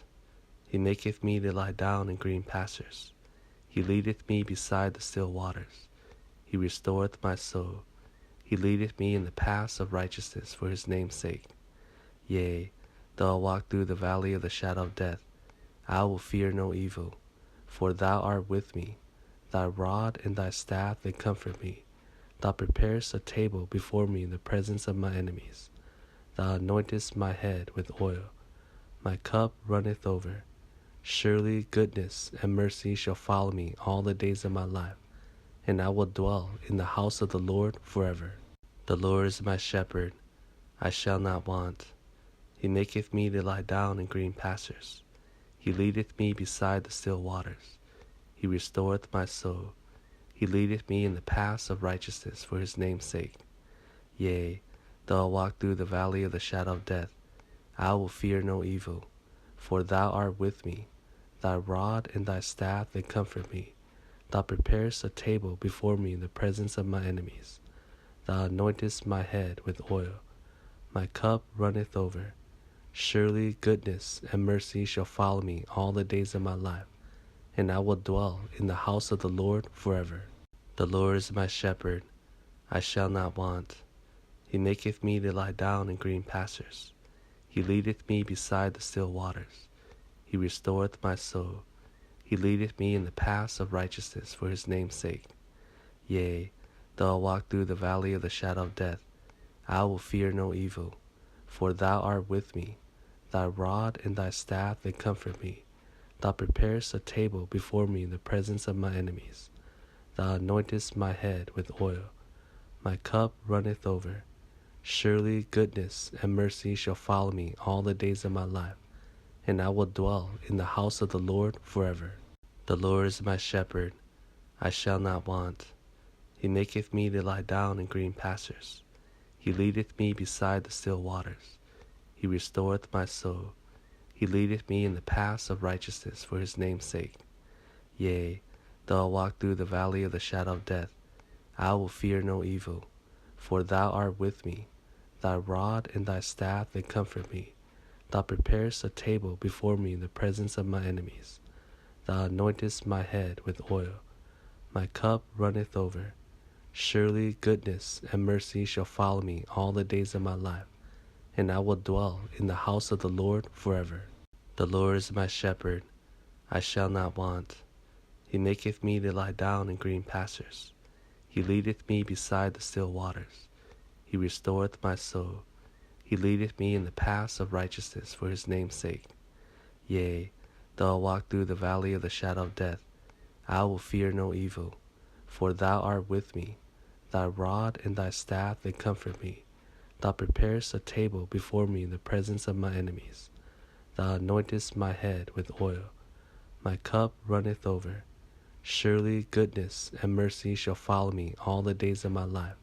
He maketh me to lie down in green pastures. He leadeth me beside the still waters. He restoreth my soul. He leadeth me in the paths of righteousness for his name's sake. Yea, though I walk through the valley of the shadow of death, I will fear no evil, for thou art with me. Thy rod and thy staff, they comfort me. Thou preparest a table before me in the presence of my enemies. Thou anointest my head with oil. My cup runneth over. Surely goodness and mercy shall follow me all the days of my life, and I will dwell in the house of the Lord forever. The Lord is my shepherd, I shall not want. He maketh me to lie down in green pastures. He leadeth me beside the still waters. He restoreth my soul. He leadeth me in the paths of righteousness for his name's sake. Yea, though I walk through the valley of the shadow of death, I will fear no evil, for thou art with me. Thy rod and thy staff, they comfort me. Thou preparest a table before me in the presence of my enemies. Thou anointest my head with oil. My cup runneth over. Surely goodness and mercy shall follow me all the days of my life, and I will dwell in the house of the Lord forever. The Lord is my shepherd, I shall not want. He maketh me to lie down in green pastures. He leadeth me beside the still waters. He restoreth my soul. He leadeth me in the paths of righteousness for his name's sake. Yea, though I walk through the valley of the shadow of death, I will fear no evil, for thou art with me. Thy rod and thy staff, they comfort me. Thou preparest a table before me in the presence of my enemies. Thou anointest my head with oil. My cup runneth over. Surely goodness and mercy shall follow me all the days of my life, and I will dwell in the house of the Lord forever. The Lord is my shepherd, I shall not want. He maketh me to lie down in green pastures. He leadeth me beside the still waters. He restoreth my soul. He leadeth me in the paths of righteousness for his name's sake. Yea, though I walk through the valley of the shadow of death, I will fear no evil, for thou art with me. Thy rod and thy staff, they comfort me. Thou preparest a table before me in the presence of my enemies. Thou anointest my head with oil. My cup runneth over. Surely goodness and mercy shall follow me all the days of my life, and I will dwell in the house of the Lord forever. The Lord is my shepherd, I shall not want. He maketh me to lie down in green pastures. He leadeth me beside the still waters. He restoreth my soul. He leadeth me in the paths of righteousness for his name's sake. Yea, Though I walk through the valley of the shadow of death, I will fear no evil, for thou art with me. Thy rod and thy staff, they comfort me. Thou preparest a table before me in the presence of my enemies. Thou anointest my head with oil. My cup runneth over. Surely goodness and mercy shall follow me all the days of my life,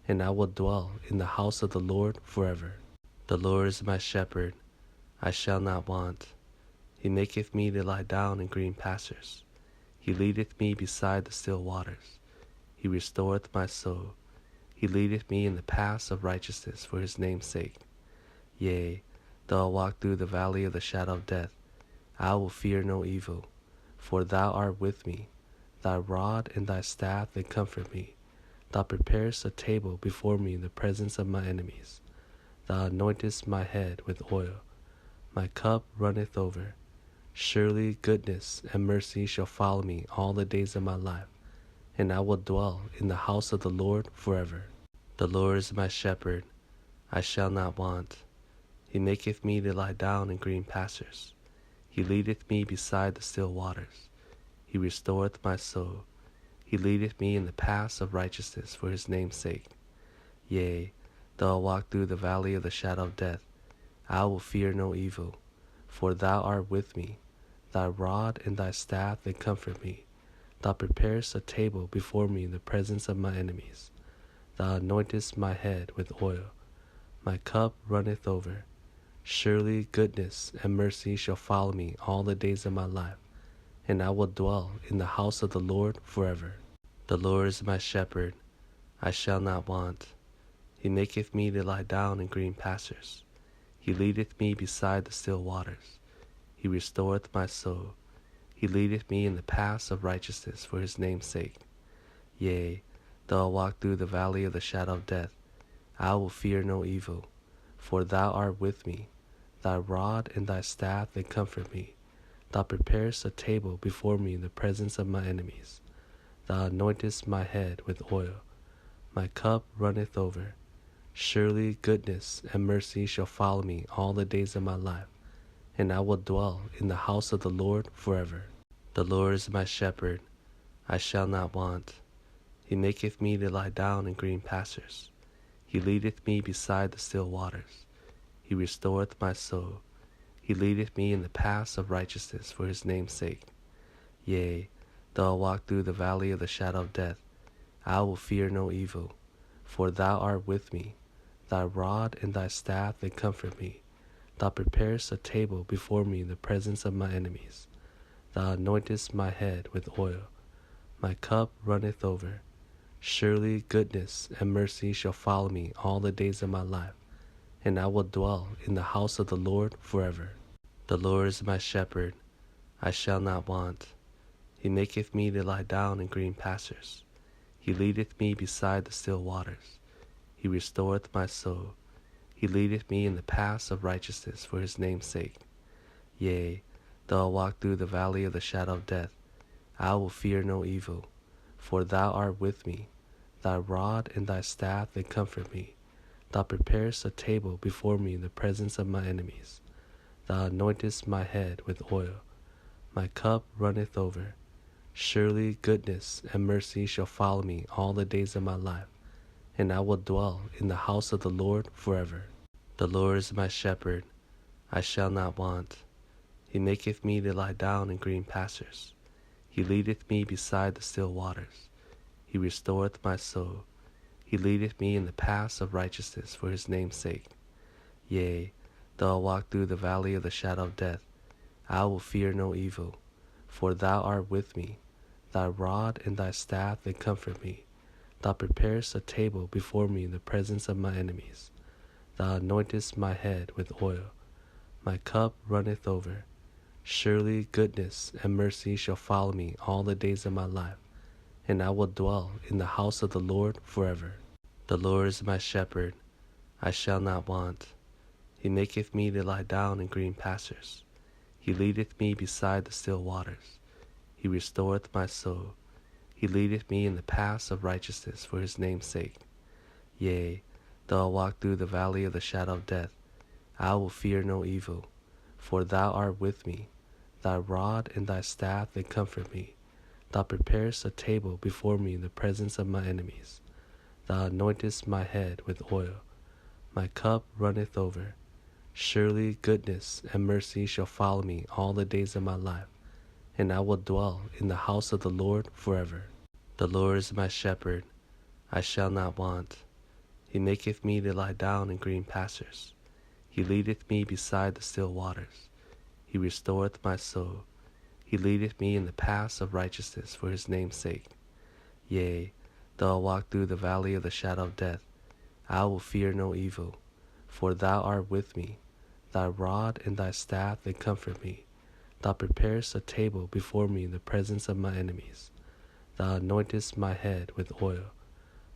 and I will dwell in the house of the Lord forever. The Lord is my shepherd, I shall not want. He maketh me to lie down in green pastures. He leadeth me beside the still waters. He restoreth my soul. He leadeth me in the paths of righteousness for his name's sake. Yea, though I walk through the valley of the shadow of death, I will fear no evil, for thou art with me. Thy rod and thy staff, they comfort me. Thou preparest a table before me in the presence of my enemies. Thou anointest my head with oil. My cup runneth over. Surely goodness and mercy shall follow me all the days of my life, and I will dwell in the house of the Lord forever. The Lord is my shepherd, I shall not want. He maketh me to lie down in green pastures. He leadeth me beside the still waters. He restoreth my soul. He leadeth me in the paths of righteousness for his name's sake. Yea, though I walk through the valley of the shadow of death, I will fear no evil, for thou art with me. Thy rod and thy staff, they comfort me. Thou preparest a table before me in the presence of my enemies. Thou anointest my head with oil. My cup runneth over. Surely goodness and mercy shall follow me all the days of my life, and I will dwell in the house of the Lord forever. The Lord is my shepherd, I shall not want. He maketh me to lie down in green pastures. He leadeth me beside the still waters. He restoreth my soul. He leadeth me in the paths of righteousness for his name's sake. Yea, though I walk through the valley of the shadow of death, I will fear no evil, for thou art with me. Thy rod and thy staff, they comfort me. Thou preparest a table before me in the presence of my enemies. Thou anointest my head with oil. My cup runneth over. Surely goodness and mercy shall follow me all the days of my life, and I will dwell in the house of the Lord forever. The Lord is my shepherd, I shall not want. He maketh me to lie down in green pastures. He leadeth me beside the still waters. He restoreth my soul. He leadeth me in the paths of righteousness for his name's sake. Yea, though I walk through the valley of the shadow of death, I will fear no evil, for thou art with me. Thy rod and thy staff, they comfort me. Thou preparest a table before me in the presence of my enemies. Thou anointest my head with oil. My cup runneth over. Surely goodness and mercy shall follow me all the days of my life, and I will dwell in the house of the Lord forever. The Lord is my shepherd, I shall not want. He maketh me to lie down in green pastures. He leadeth me beside the still waters. He restoreth my soul. He leadeth me in the paths of righteousness for his name's sake. Yea, though I walk through the valley of the shadow of death, I will fear no evil, for thou art with me. Thy rod and thy staff, they comfort me. Thou preparest a table before me in the presence of my enemies. Thou anointest my head with oil. My cup runneth over. Surely goodness and mercy shall follow me all the days of my life, and I will dwell in the house of the Lord forever. The Lord is my shepherd, I shall not want. He maketh me to lie down in green pastures. He leadeth me beside the still waters. He restoreth my soul. He leadeth me in the paths of righteousness for his name's sake. Yea, though I walk through the valley of the shadow of death, I will fear no evil, for thou art with me. Thy rod and thy staff, they comfort me. Thou preparest a table before me in the presence of my enemies. Thou anointest my head with oil. My cup runneth over. Surely goodness and mercy shall follow me all the days of my life, and I will dwell in the house of the Lord forever. The Lord is my shepherd, I shall not want. He maketh me to lie down in green pastures. He leadeth me beside the still waters. He restoreth my soul. He leadeth me in the paths of righteousness for his name's sake. Yea, though I walk through the valley of the shadow of death, I will fear no evil, for thou art with me. Thy rod and thy staff, they comfort me. Thou preparest a table before me in the presence of my enemies. Thou anointest my head with oil. My cup runneth over. Surely goodness and mercy shall follow me all the days of my life, and I will dwell in the house of the Lord forever. The Lord is my shepherd, I shall not want. He maketh me to lie down in green pastures. He leadeth me beside the still waters. He restoreth my soul. He leadeth me in the paths of righteousness for his name's sake. Yea, though I walk through the valley of the shadow of death, I will fear no evil, for thou art with me. Thy rod and thy staff, they comfort me. Thou preparest a table before me in the presence of my enemies. Thou anointest my head with oil.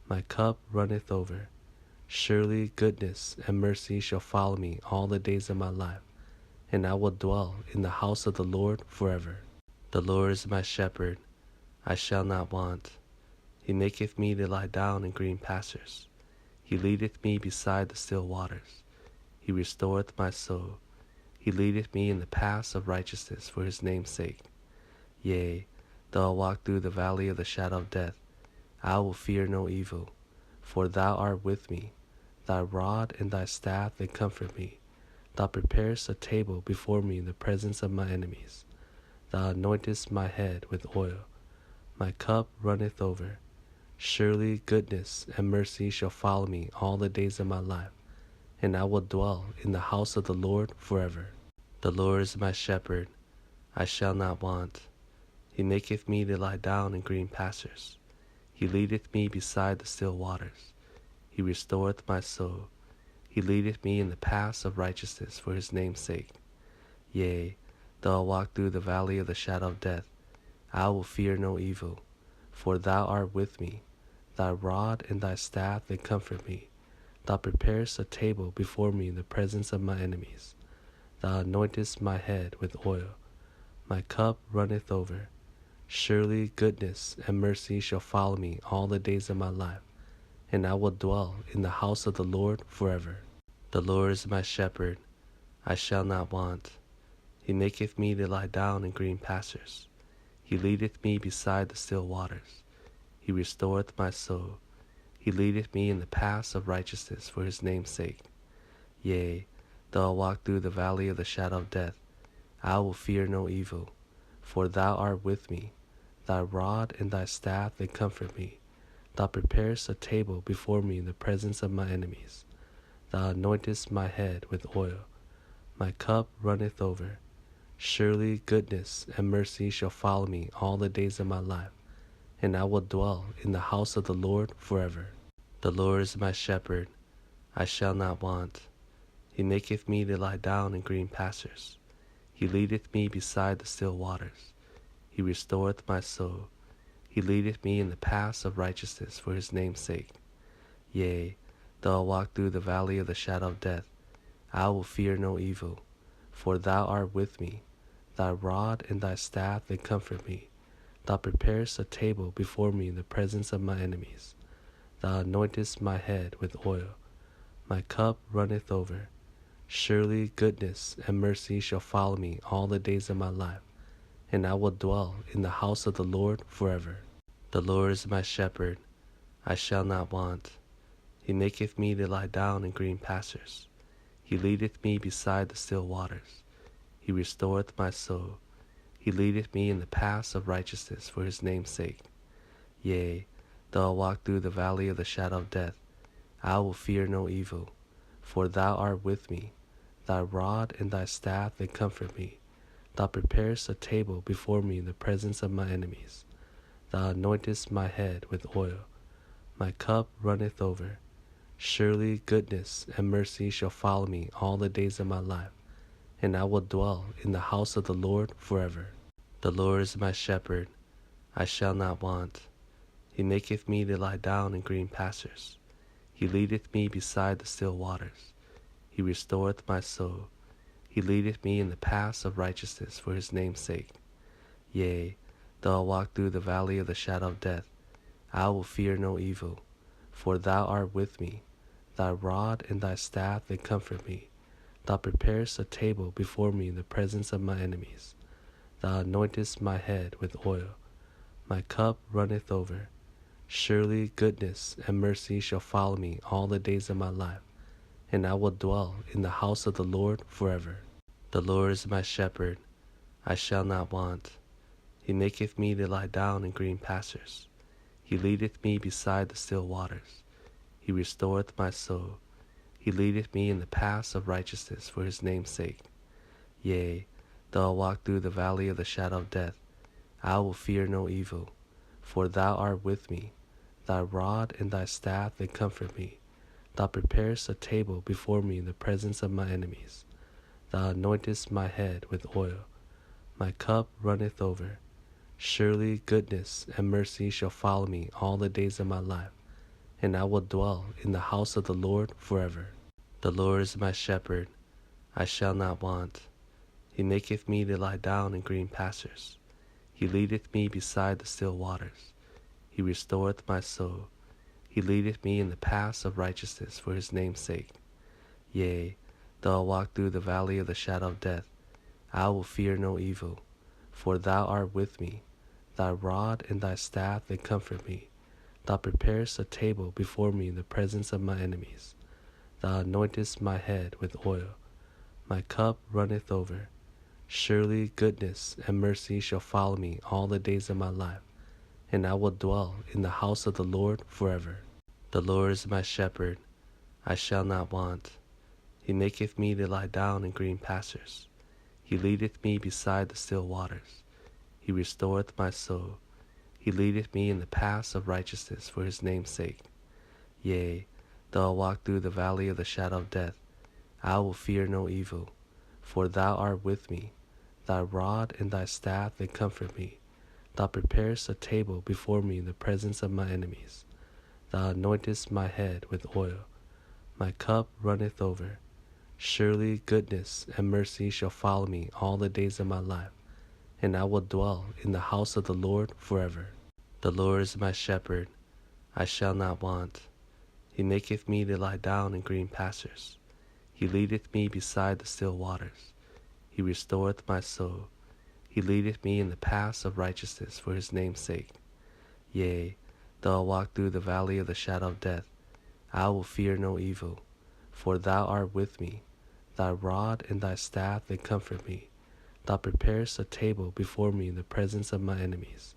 My cup runneth over. Surely goodness and mercy shall follow me all the days of my life, and I will dwell in the house of the Lord forever. The Lord is my shepherd, I shall not want. He maketh me to lie down in green pastures. He leadeth me beside the still waters. He restoreth my soul. He leadeth me in the paths of righteousness for his name's sake. Yea, though I walk through the valley of the shadow of death, I will fear no evil, for thou art with me. Thy rod and thy staff, they comfort me. Thou preparest a table before me in the presence of my enemies. Thou anointest my head with oil. My cup runneth over. Surely goodness and mercy shall follow me all the days of my life, and I will dwell in the house of the Lord forever. The Lord is my shepherd, I shall not want. He maketh me to lie down in green pastures. He leadeth me beside the still waters. He restoreth my soul. He leadeth me in the paths of righteousness for his name's sake. Yea, though I walk through the valley of the shadow of death, I will fear no evil, for thou art with me. Thy rod and thy staff, they comfort me. Thou preparest a table before me in the presence of my enemies. Thou anointest my head with oil. My cup runneth over. Surely goodness and mercy shall follow me all the days of my life, and I will dwell in the house of the Lord forever. The Lord is my shepherd, I shall not want. He maketh me to lie down in green pastures. He leadeth me beside the still waters. He restoreth my soul. He leadeth me in the paths of righteousness for his name's sake. Yea, though I walk through the valley of the shadow of death, I will fear no evil, for thou art with me. Thy rod and thy staff, they comfort me. Thou preparest a table before me in the presence of my enemies. Thou anointest my head with oil. My cup runneth over. Surely goodness and mercy shall follow me all the days of my life, and I will dwell in the house of the Lord forever. The Lord is my shepherd, I shall not want. He maketh me to lie down in green pastures. He leadeth me beside the still waters. He restoreth my soul. He leadeth me in the paths of righteousness for his name's sake. Yea, though I walk through the valley of the shadow of death, I will fear no evil, for thou art with me. Thy rod and thy staff, they comfort me. Thou preparest a table before me in the presence of my enemies. Thou anointest my head with oil. My cup runneth over. Surely goodness and mercy shall follow me all the days of my life, and I will dwell in the house of the Lord forever. The Lord is my shepherd, I shall not want. He maketh me to lie down in green pastures. He leadeth me beside the still waters. He restoreth my soul. He leadeth me in the paths of righteousness for his name's sake. Yea, though I walk through the valley of the shadow of death, I will fear no evil, for thou art with me. Thy rod and thy staff, they comfort me. Thou preparest a table before me in the presence of my enemies. Thou anointest my head with oil. My cup runneth over. Surely goodness and mercy shall follow me all the days of my life, and I will dwell in the house of the Lord forever. The Lord is my shepherd, I shall not want. He maketh me to lie down in green pastures. He leadeth me beside the still waters. He restoreth my soul. He leadeth me in the paths of righteousness for his name's sake. Yea, though I walk through the valley of the shadow of death, I will fear no evil, for thou art with me. Thy rod and thy staff, they comfort me. Thou preparest a table before me in the presence of my enemies. Thou anointest my head with oil. My cup runneth over. Surely goodness and mercy shall follow me all the days of my life, and I will dwell in the house of the Lord forever. Thou anointest my head with oil. My cup runneth over. Surely goodness and mercy shall follow me all the days of my life, and I will dwell in the house of the Lord forever. The Lord is my shepherd, I shall not want. He maketh me to lie down in green pastures. He leadeth me beside the still waters. He restoreth my soul. He leadeth me in the paths of righteousness for his name's sake. Yea, though I walk through the valley of the shadow of death, I will fear no evil, for thou art with me. Thy rod and thy staff, they comfort me. Thou preparest a table before me in the presence of my enemies. Thou anointest my head with oil. My cup runneth over. Surely goodness and mercy shall follow me all the days of my life, and I will dwell in the house of the Lord forever. The Lord is my shepherd, I shall not want. He maketh me to lie down in green pastures. He leadeth me beside the still waters. He restoreth my soul. He leadeth me in the paths of righteousness for his name's sake. Yea, though I walk through the valley of the shadow of death, I will fear no evil, for thou art with me. Thy rod and thy staff, they comfort me. Thou preparest a table before me in the presence of my enemies. Thou anointest my head with oil. My cup runneth over. Surely goodness and mercy shall follow me all the days of my life, and I will dwell in the house of the Lord forever. The Lord is my shepherd, I shall not want. He maketh me to lie down in green pastures. He leadeth me beside the still waters. He restoreth my soul. He leadeth me in the paths of righteousness for his name's sake. Yea, though I walk through the valley of the shadow of death, I will fear no evil, for thou art with me. Thy rod and thy staff, they comfort me. Thou preparest a table before me in the presence of my enemies. Thou anointest my head with oil. My cup runneth over. Surely goodness and mercy shall follow me all the days of my life, and I will dwell in the house of the Lord forever. The Lord is my shepherd, I shall not want. He maketh me to lie down in green pastures. He leadeth me beside the still waters. He restoreth my soul. He leadeth me in the paths of righteousness for his name's sake. Yea, though I walk through the valley of the shadow of death, I will fear no evil, for thou art with me. Thy rod and thy staff, they comfort me. Thou preparest a table before me in the presence of my enemies. Thou anointest my head with oil. My cup runneth over. Surely goodness and mercy shall follow me all the days of my life, and I will dwell in the house of the Lord forever. The Lord is my shepherd, I shall not want. He maketh me to lie down in green pastures. He leadeth me beside the still waters. He restoreth my soul. He leadeth me in the paths of righteousness for his name's sake. Yea, though I walk through the valley of the shadow of death, I will fear no evil, for thou art with me. Thy rod and thy staff, they comfort me. Thou preparest a table before me in the presence of my enemies.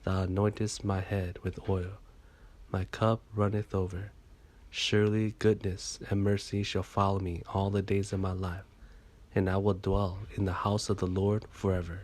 Thou anointest my head with oil. My cup runneth over. Surely goodness and mercy shall follow me all the days of my life, and I will dwell in the house of the Lord forever.